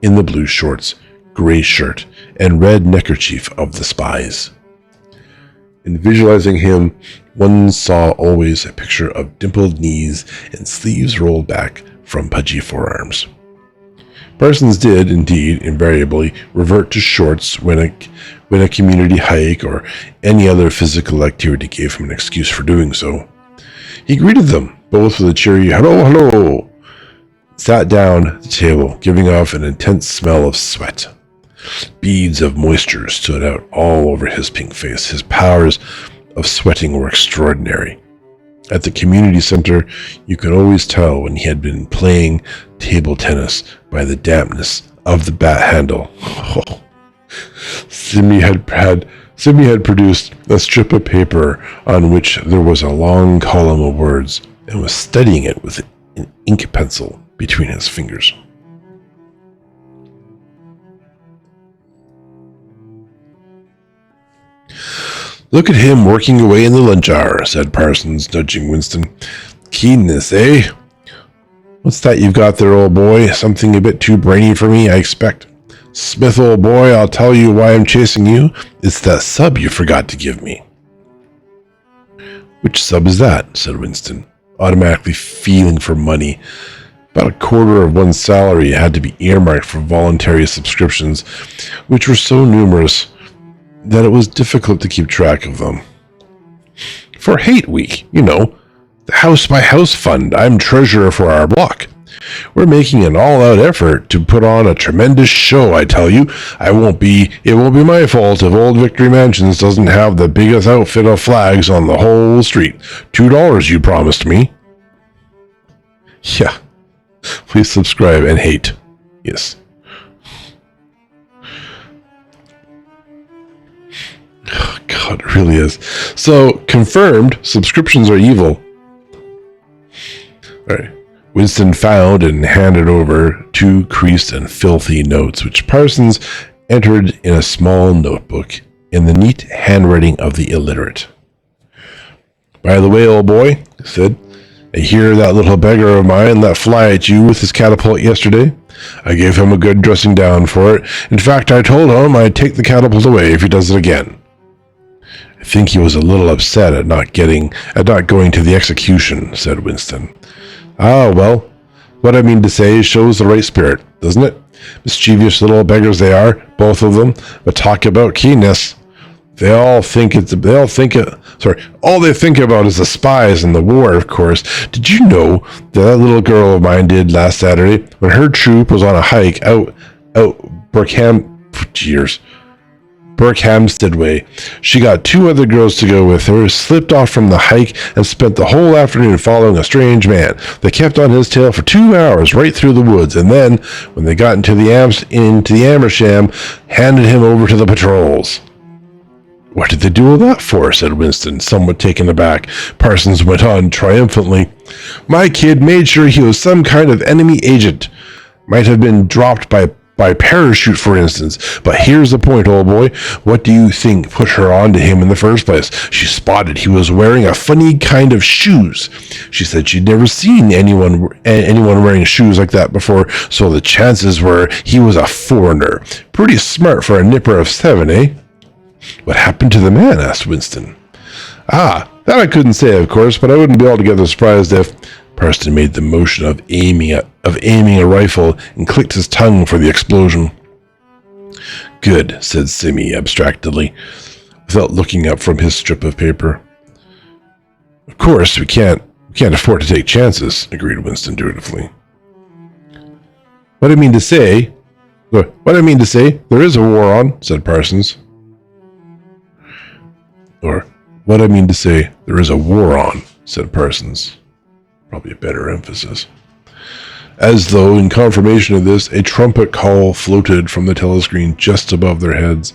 in the blue shorts, gray shirt, and red neckerchief of the spies. In visualizing him, one saw always a picture of dimpled knees and sleeves rolled back from pudgy forearms. Parsons did, indeed, invariably revert to shorts when a community hike or any other physical activity gave him an excuse for doing so. He greeted them, both with a cheery "hello, hello," sat down at the table, giving off an intense smell of sweat. Beads of moisture stood out all over his pink face. His powers of sweating were extraordinary. At the community center, you could always tell when he had been playing table tennis by the dampness of the bat handle. Oh. Simi had produced a strip of paper on which there was a long column of words and was studying it with an ink pencil between his fingers. "Look at him working away in the lunch hour," said Parsons, nudging Winston. "Keenness, eh? What's that you've got there, old boy? Something a bit too brainy for me, I expect. Smith, old boy, I'll tell you why I'm chasing you. It's that sub you forgot to give me." "Which sub is that?" said Winston, automatically feeling for money. About a quarter of one's salary had to be earmarked for voluntary subscriptions, which were so numerous that it was difficult to keep track of them. "For Hate Week, you know, the House by House Fund. I'm treasurer for our block. We're making an all-out effort to put on a tremendous show, I tell you. It won't be my fault if Old Victory Mansions doesn't have the biggest outfit of flags on the whole street. $2 you promised me. Yeah. Please subscribe and hate. Yes. Oh, God, it really is. So, confirmed, subscriptions are evil. All right. Winston found and handed over 2 creased and filthy notes, which Parsons entered in a small notebook in the neat handwriting of the illiterate. By the way, old boy, he said, I hear that little beggar of mine let fly at you with his catapult yesterday. I gave him a good dressing down for it. In fact, I told him I'd take the catapult away if he does it again. I think he was a little upset at not going to the execution, said Winston. Ah, well, what I mean to say shows the right spirit, doesn't it? Mischievous little beggars they are, both of them, but talk about keenness. All they think about is the spies and the war, of course. Did you know that little girl of mine did last Saturday when her troop was on a hike out Berkhamsted way? She got 2 other girls to go with her, slipped off from the hike, and spent the whole afternoon following a strange man. They kept on his tail for 2 hours right through the woods, and then, when they got into the Amersham, handed him over to the patrols. What did they do all that for? Said Winston, somewhat taken aback. Parsons went on triumphantly. My kid made sure he was some kind of enemy agent. Might have been dropped by parachute, for instance. But here's the point, old boy. What do you think put her on to him in the first place? She spotted he was wearing a funny kind of shoes. She said she'd never seen anyone wearing shoes like that before, so the chances were he was a foreigner. Pretty smart for a nipper of 7, eh? What happened to the man? Asked Winston. Ah, that I couldn't say, of course, but I wouldn't be altogether surprised if... Parsons made the motion of aiming a rifle and clicked his tongue for the explosion. Good, said Simmy abstractedly, without looking up from his strip of paper. Of course, we can't afford to take chances, agreed Winston dutifully. What I mean to say, there is a war on, said Parsons. Or, what I mean to say, there is a war on, said Parsons. Probably a better emphasis. As though, in confirmation of this, a trumpet call floated from the telescreen just above their heads.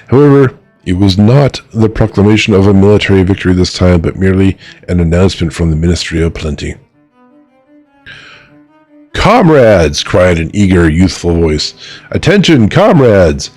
However, it was not the proclamation of a military victory this time, but merely an announcement from the Ministry of Plenty. Comrades! Cried an eager, youthful voice. Attention, comrades!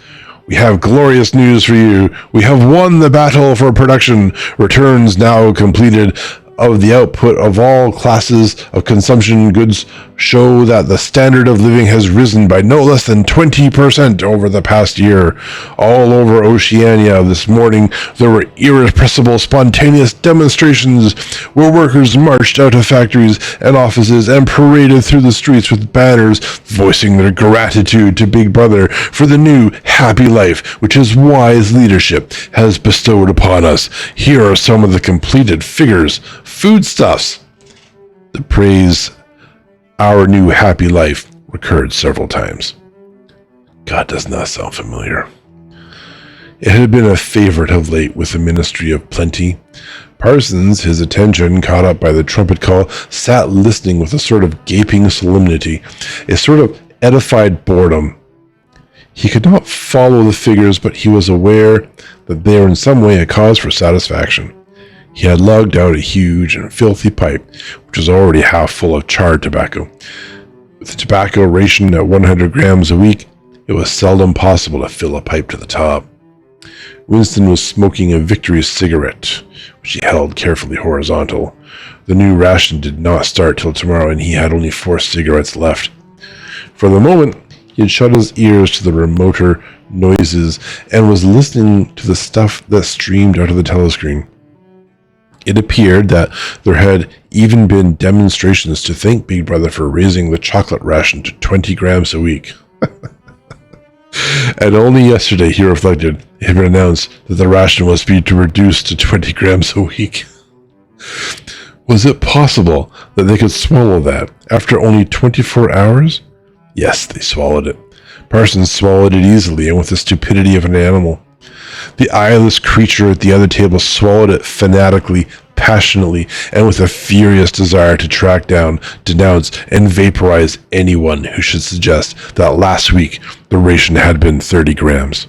We have glorious news for you. We have won the battle for production. Returns now completed of the output of all classes of consumption goods show that the standard of living has risen by no less than 20% over the past year. All over Oceania this morning, there were irrepressible, spontaneous demonstrations where workers marched out of factories and offices and paraded through the streets with banners voicing their gratitude to Big Brother for the new, happy life which his wise leadership has bestowed upon us. Here are some of the completed figures. Foodstuffs. The praise our new happy life recurred several times. God, doesn't that sound familiar? It had been a favorite of late with the Ministry of Plenty. Parsons, his attention caught up by the trumpet call, sat listening with a sort of gaping solemnity, a sort of edified boredom. He could not follow the figures, but he was aware that they were in some way a cause for satisfaction. He had lugged out a huge and filthy pipe, which was already half full of charred tobacco. With the tobacco ration at 100 grams a week, it was seldom possible to fill a pipe to the top. Winston was smoking a Victory cigarette, which he held carefully horizontal. The new ration did not start till tomorrow, and he had only 4 cigarettes left. For the moment, he had shut his ears to the remoter noises and was listening to the stuff that streamed out of the telescreen. It appeared that there had even been demonstrations to thank Big Brother for raising the chocolate ration to 20 grams a week. And only yesterday, he reflected, it had been announced that the ration was to be reduced to 20 grams a week. Was it possible that they could swallow that after only 24 hours? Yes, they swallowed it. Parsons swallowed it easily and with the stupidity of an animal. The eyeless creature at the other table swallowed it fanatically, passionately, and with a furious desire to track down, denounce, and vaporize anyone who should suggest that last week the ration had been 30 grams.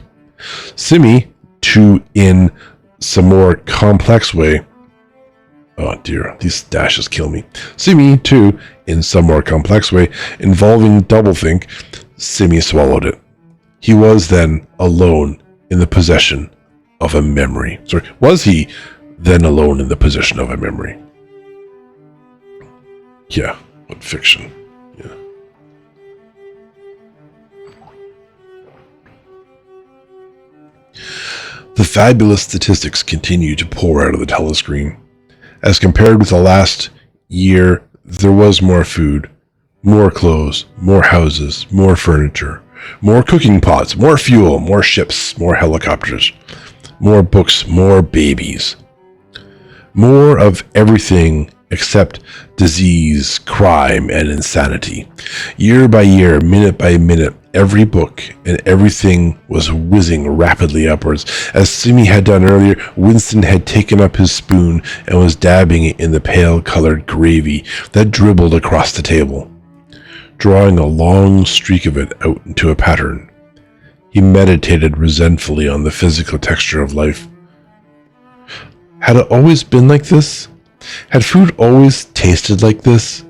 Simi, too, in some more complex way. Oh dear, these dashes kill me. Simi, too, in some more complex way, involving doublethink, Simi swallowed it. He was then alone in the possession of a memory. Sorry, was he then alone in the possession of a memory? Yeah, what fiction. Yeah. The fabulous statistics continue to pour out of the telescreen. As compared with the last year, there was more food, more clothes, more houses, more furniture, more cooking pots, more fuel, more ships, more helicopters, more books, more babies. More of everything except disease, crime, and insanity. Year by year, minute by minute, every book and everything was whizzing rapidly upwards. As Simi had done earlier, Winston had taken up his spoon and was dabbing it in the pale-colored gravy that dribbled across the table, drawing a long streak of it out into a pattern. He meditated resentfully on the physical texture of life. Had it always been like this? Had food always tasted like this?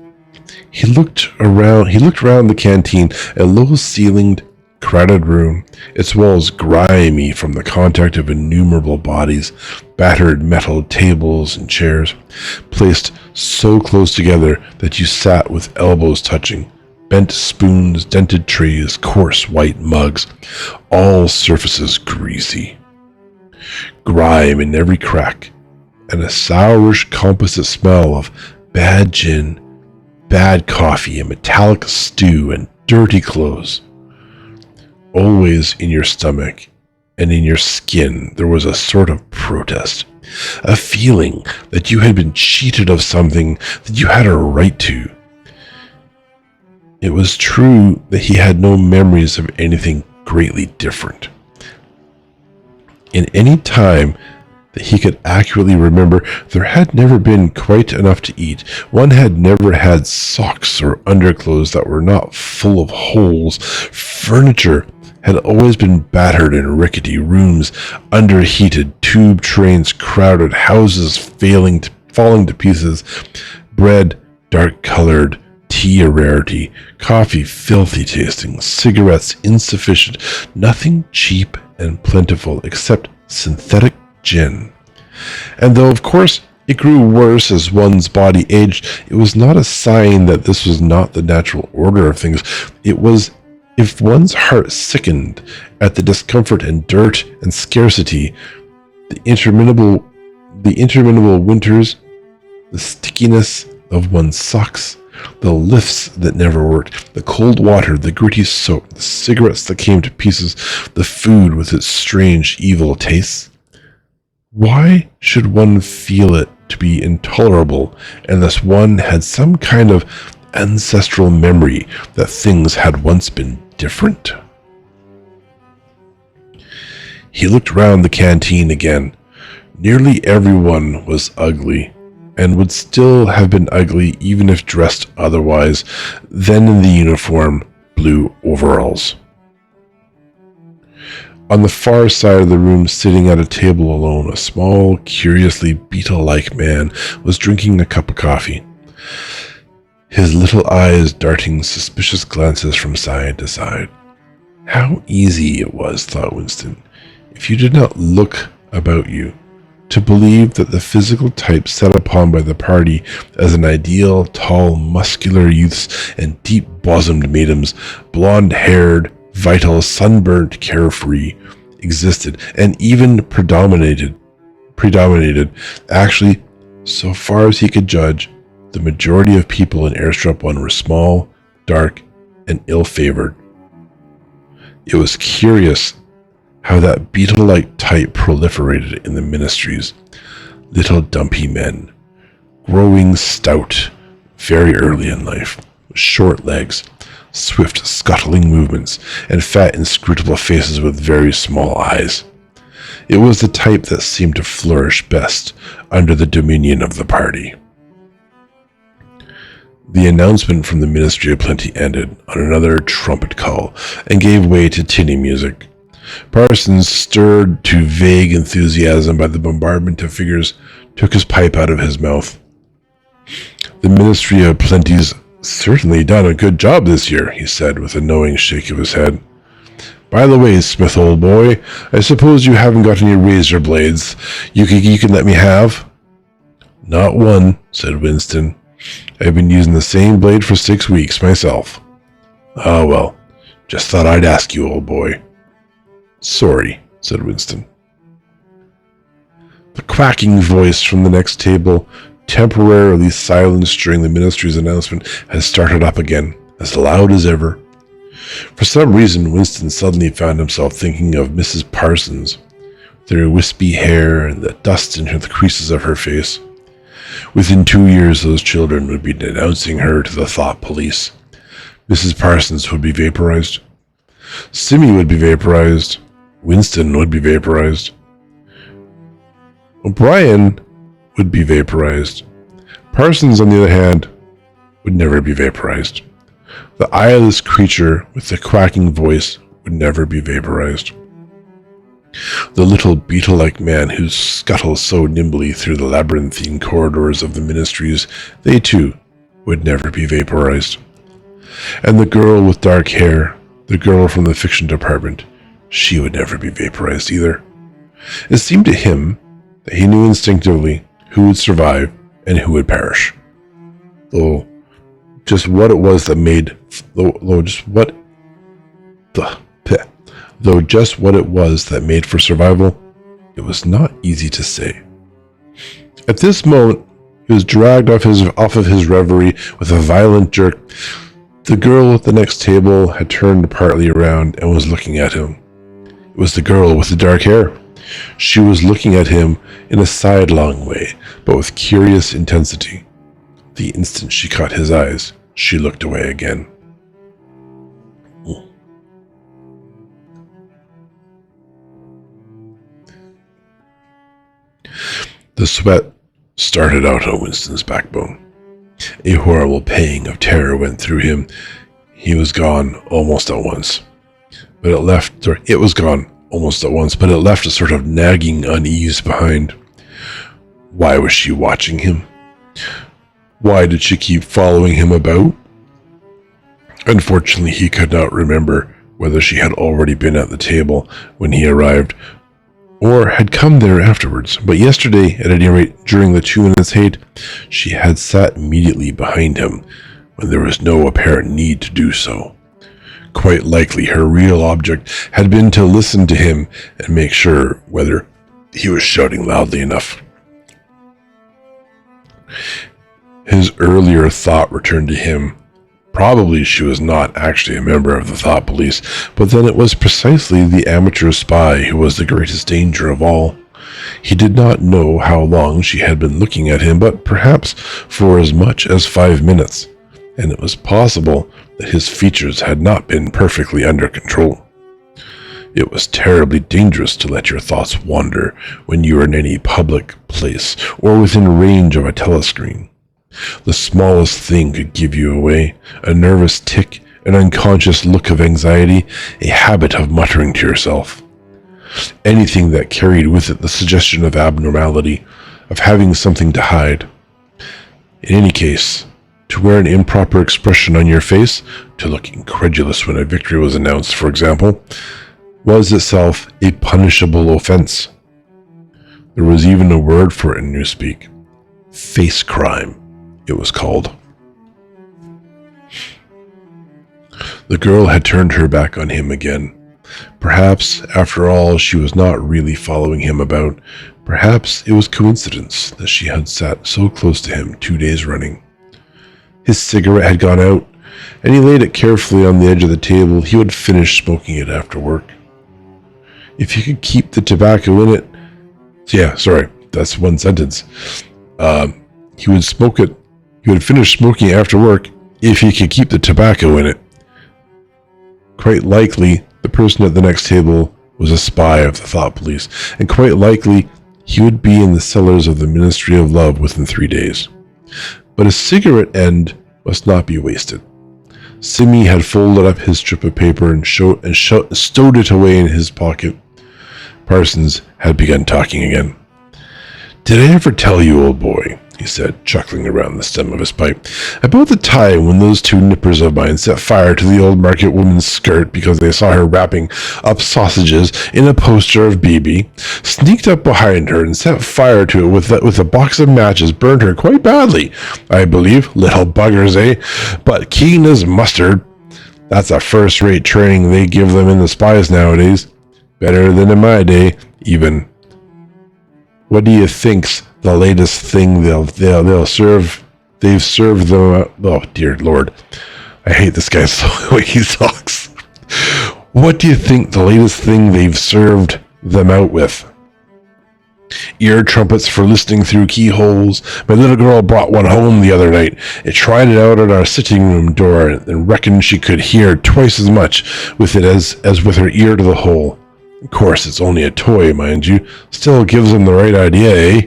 He looked around the canteen, a low-ceilinged, crowded room, its walls grimy from the contact of innumerable bodies, battered metal tables and chairs, placed so close together that you sat with elbows touching, bent spoons, dented trays, coarse white mugs, all surfaces greasy. Grime in every crack, and a sourish composite smell of bad gin, bad coffee, and metallic stew, and dirty clothes. Always in your stomach and in your skin there was a sort of protest, a feeling that you had been cheated of something that you had a right to. It was true that he had no memories of anything greatly different. In any time that he could accurately remember, there had never been quite enough to eat. One had never had socks or underclothes that were not full of holes. Furniture had always been battered and rickety, rooms underheated, tube trains crowded, houses falling to pieces, bread dark-colored, tea a rarity, coffee filthy tasting, cigarettes insufficient, nothing cheap and plentiful except synthetic gin. And though of course it grew worse as one's body aged, it was not a sign that this was not the natural order of things. It was if one's heart sickened at the discomfort and dirt and scarcity, the interminable winters, the stickiness of one's socks, the lifts that never worked, the cold water, the gritty soap, the cigarettes that came to pieces, the food with its strange evil tastes. Why should one feel it to be intolerable unless one had some kind of ancestral memory that things had once been different? He looked round the canteen again. Nearly everyone was ugly, and would still have been ugly even if dressed otherwise than in the uniform blue overalls. On the far side of the room, sitting at a table alone, a small, curiously beetle-like man was drinking a cup of coffee, his little eyes darting suspicious glances from side to side. How easy it was, thought Winston, if you did not look about you, to believe that the physical type set upon by the party as an ideal, tall, muscular youths and deep-bosomed maidens, blonde-haired, vital, sunburnt, carefree, existed, and even predominated. Actually, so far as he could judge, the majority of people in Airstrip 1 were small, dark, and ill-favored. It was curious how that beetle-like type proliferated in the ministries. Little dumpy men, growing stout very early in life, with short legs, swift scuttling movements, and fat inscrutable faces with very small eyes. It was the type that seemed to flourish best under the dominion of the party. The announcement from the Ministry of Plenty ended on another trumpet call and gave way to tinny music. Parsons, stirred to vague enthusiasm by the bombardment of figures, took his pipe out of his mouth. "The Ministry of Plenty's certainly done a good job this year," he said with a knowing shake of his head. "By the way, Smith, old boy, I suppose you haven't got any razor blades you can let me have?" "Not one," said Winston. "I've been using the same blade for 6 weeks myself." "Oh, well, just thought I'd ask you, old boy." "Sorry," said Winston. The quacking voice from the next table, temporarily silenced during the ministry's announcement, had started up again, as loud as ever. For some reason, Winston suddenly found himself thinking of Mrs. Parsons, with her wispy hair and the dust in the creases of her face. Within 2 years, those children would be denouncing her to the thought police. Mrs. Parsons would be vaporized. Simmy would be vaporized. Winston would be vaporized. O'Brien would be vaporized. Parsons, on the other hand, would never be vaporized. The eyeless creature with the quacking voice would never be vaporized. The little beetle-like man who scuttles so nimbly through the labyrinthine corridors of the ministries, they too would never be vaporized. And the girl with dark hair, the girl from the fiction department, she would never be vaporized either. It seemed to him that he knew instinctively who would survive and who would perish. Though just what it was that made for survival, it was not easy to say. At this moment, he was dragged off of his reverie with a violent jerk. The girl at the next table had turned partly around and was looking at him. It was the girl with the dark hair. She was looking at him in a sidelong way, but with curious intensity. The instant she caught his eyes, she looked away again. The sweat started out on Winston's backbone. A horrible pang of terror went through him. He was gone almost at once. It was gone almost at once, but it left a sort of nagging unease behind. Why was she watching him? Why did she keep following him about? Unfortunately, he could not remember whether she had already been at the table when he arrived, or had come there afterwards, but yesterday, at any rate, during the 2 minutes hate, she had sat immediately behind him when there was no apparent need to do so. Quite likely her real object had been to listen to him and make sure whether he was shouting loudly enough. His earlier thought returned to him. Probably she was not actually a member of the thought police, but then it was precisely the amateur spy who was the greatest danger of all. He did not know how long she had been looking at him, but perhaps for as much as 5 minutes, and it was possible that his features had not been perfectly under control. It was terribly dangerous to let your thoughts wander when you were in any public place or within range of a telescreen. The smallest thing could give you away: a nervous tic, an unconscious look of anxiety, a habit of muttering to yourself. Anything that carried with it the suggestion of abnormality, of having something to hide. In any case, to wear an improper expression on your face, to look incredulous when a victory was announced, for example, was itself a punishable offense. There was even a word for it in Newspeak. Face crime, it was called. The girl had turned her back on him again. Perhaps, after all, she was not really following him about. Perhaps it was coincidence that she had sat so close to him 2 days running. His cigarette had gone out, and he laid it carefully on the edge of the table. He would finish smoking it after work. If he could keep the tobacco in it... Yeah, sorry, that's one sentence. he would smoke it. He would finish smoking after work if he could keep the tobacco in it. Quite likely, the person at the next table was a spy of the thought police, and quite likely he would be in the cellars of the Ministry of Love within 3 days. But a cigarette end must not be wasted. Simi had folded up his strip of paper and stowed it away in his pocket. Parsons had begun talking again. "Did I ever tell you, old boy," he said, chuckling around the stem of his pipe, "about the time when those two nippers of mine set fire to the old market woman's skirt because they saw her wrapping up sausages in a poster of Bibi, sneaked up behind her and set fire to it with a box of matches, burned her quite badly, I believe, little buggers, eh? But keen as mustard. That's a first-rate training they give them in the spies nowadays. Better than in my day, even. What do you think's the latest thing they'll serve? They've served them out. Oh, dear Lord. I hate this guy so the way he talks. What do you think the latest thing they've served them out with? Ear trumpets for listening through keyholes. My little girl brought one home the other night. It tried it out at our sitting room door and reckoned she could hear twice as much with it as with her ear to the hole. Of course, it's only a toy, mind you. Still gives them the right idea, eh?"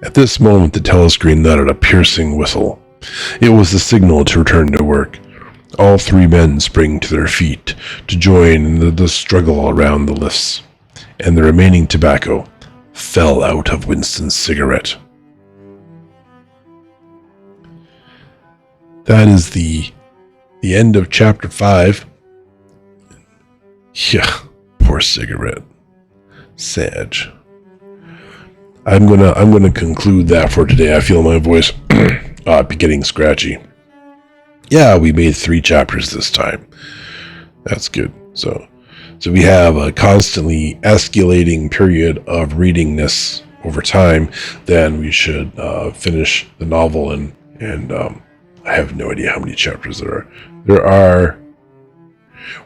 At this moment, the telescreen uttered a piercing whistle. It was the signal to return to work. All three men sprang to their feet to join in the struggle around the lifts, and the remaining tobacco fell out of Winston's cigarette. That is the end of chapter 5. Yeah, poor cigarette. Sad. I'm gonna conclude that for today. I feel my voice be getting scratchy. Yeah, we made 3 chapters this time. That's good. So we have a constantly escalating period of readingness over time. Then we should finish the novel, and I have no idea how many chapters there are.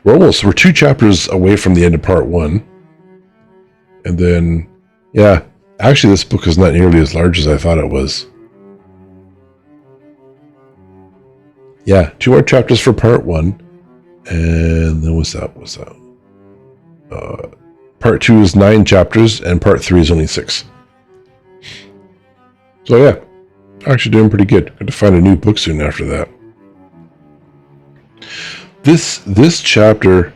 We're 2 chapters away from the end of part 1, and then actually this book is not nearly as large as I thought it was. 2 more chapters for part 1, and then what's that? Part 2 is 9 chapters, and part 3 is only 6. So yeah, actually doing pretty good. Got to find a new book soon after that. This chapter,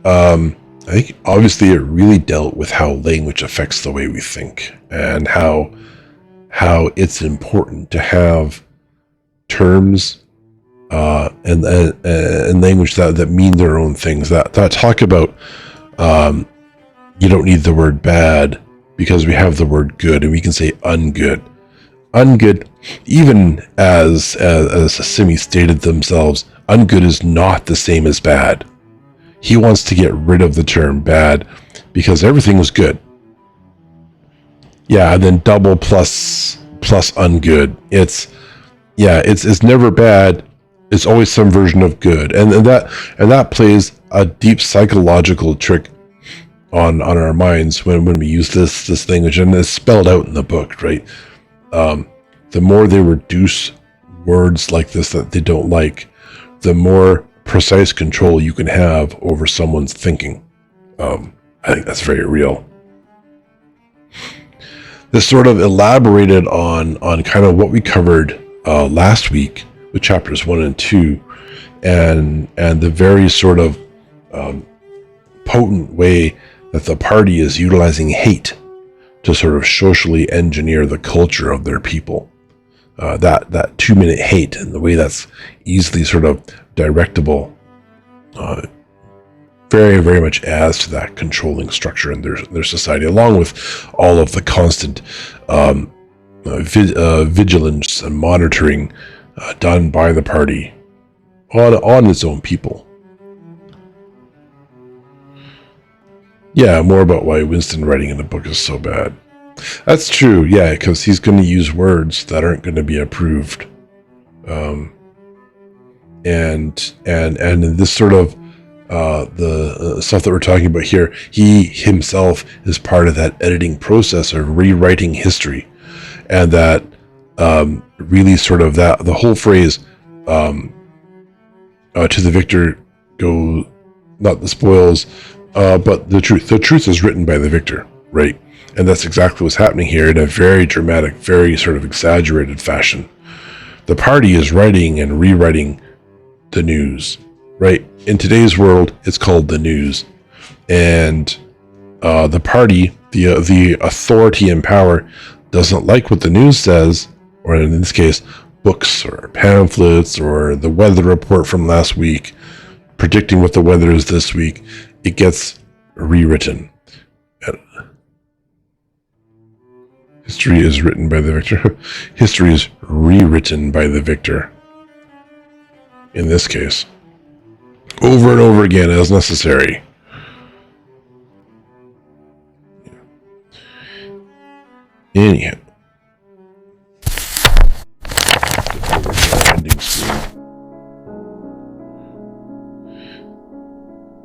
I think obviously it really dealt with how language affects the way we think, and how it's important to have terms and language that mean their own things, that talk about you don't need the word bad because we have the word good, and we can say ungood. Ungood, even as Simi stated themselves, ungood is not the same as bad. He wants to get rid of the term bad because everything was good. And then double plus ungood. It's never bad. It's always some version of good, and that plays a deep psychological trick on our minds when we use this language, and it's spelled out in the book, right? The more they reduce words like this that they don't like, the more precise control you can have over someone's thinking. I think that's very real. This sort of elaborated on kind of what we covered last week with chapters 1 and 2, and the very sort of potent way that the party is utilizing hate to sort of socially engineer the culture of their people. That 2-minute hate, and the way that's easily sort of directable, very, very much adds to that controlling structure in their society, along with all of the constant vigilance and monitoring done by the party on its own people. More about why Winston writing in the book is so bad. That's true, because he's going to use words that aren't going to be approved. And this sort of the stuff that we're talking about here, he himself is part of that editing process of rewriting history, and that really sort of that the whole phrase to the victor go, not the spoils, but the truth. The truth is written by the victor, right? And that's exactly what's happening here in a very dramatic, very sort of exaggerated fashion. The party is writing and rewriting the news, right? In today's world, it's called the news. And the party, the authority and power, doesn't like what the news says, or in this case, books or pamphlets or the weather report from last week, predicting what the weather is this week. It gets rewritten. History is written by the victor. History is rewritten by the victor. In this case, over and over again as necessary. Anyhow,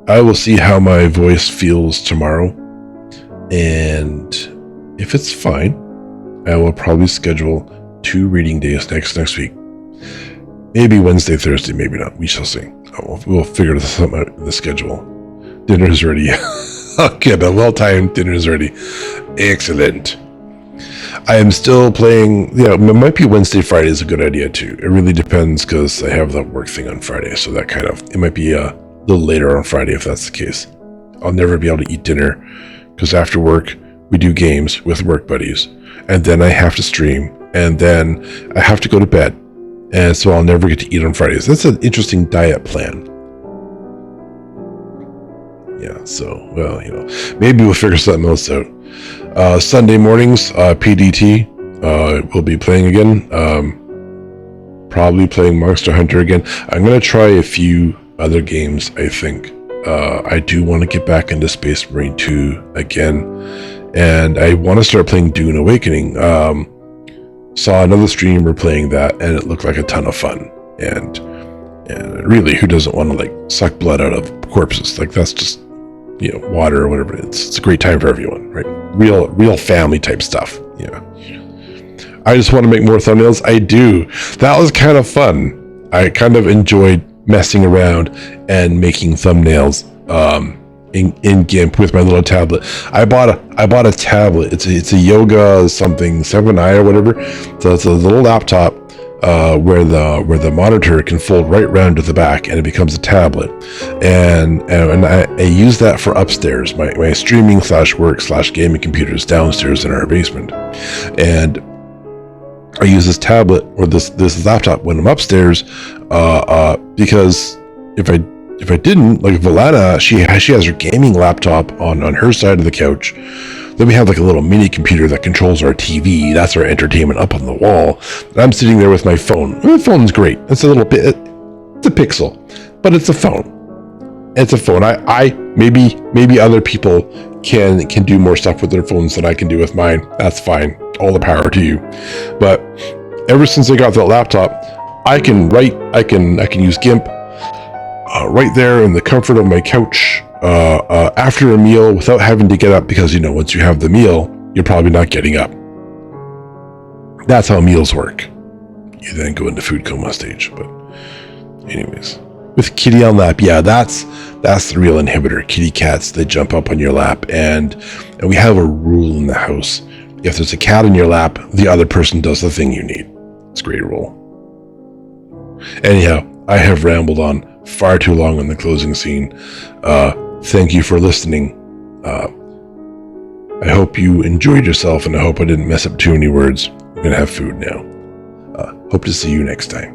I will see how my voice feels tomorrow, and if it's fine, I will probably schedule 2 reading days next week. Maybe Wednesday, Thursday, maybe not. We shall see. We'll figure something out in the schedule. Dinner is ready. Okay, the well-timed dinner is ready. Excellent. I am still playing, it might be Wednesday, Friday is a good idea too. It really depends because I have that work thing on Friday. So that it might be a little later on Friday if that's the case. I'll never be able to eat dinner because after work, we do games with work buddies. And then I have to stream. And then I have to go to bed. And so I'll never get to eat on Fridays. That's an interesting diet plan. Yeah, so, well, maybe we'll figure something else out. Sunday mornings, PDT, we'll be playing again. Probably playing Monster Hunter again. I'm going to try a few other games, I think. I do want to get back into Space Marine 2 again. And I want to start playing Dune Awakening. Saw another streamer playing that, and it looked like a ton of fun. And really, who doesn't want to suck blood out of corpses? That's just water or whatever. It's a great time for everyone, right? Real family type stuff. Yeah. I just want to make more thumbnails. I do. That was kind of fun. I kind of enjoyed messing around and making thumbnails. In GIMP with my little tablet. I bought a tablet. It's a Yoga something 7i or whatever. So it's a little laptop where the monitor can fold right round to the back and it becomes a tablet. And I use that for upstairs. My streaming /work /gaming computers downstairs in our basement. And I use this tablet or this laptop when I'm upstairs because if I didn't, Valana, she has her gaming laptop on her side of the couch. Then we have a little mini computer that controls our TV. That's our entertainment up on the wall. And I'm sitting there with my phone. My phone's great. It's a little bit, it's a Pixel, but it's a phone. It's a phone. I maybe other people can do more stuff with their phones than I can do with mine. That's fine. All the power to you. But ever since I got that laptop, I can write. I can use GIMP. Right there in the comfort of my couch after a meal without having to get up because, once you have the meal, you're probably not getting up. That's how meals work. You then go into food coma stage. But anyways, with kitty on lap, yeah, that's the real inhibitor. Kitty cats, they jump up on your lap. And we have a rule in the house. If there's a cat in your lap, the other person does the thing you need. It's a great rule. Anyhow, I have rambled on far too long on the closing scene. Thank you for listening. I hope you enjoyed yourself, and I hope I didn't mess up too many words. I'm gonna have food now. Hope to see you next time.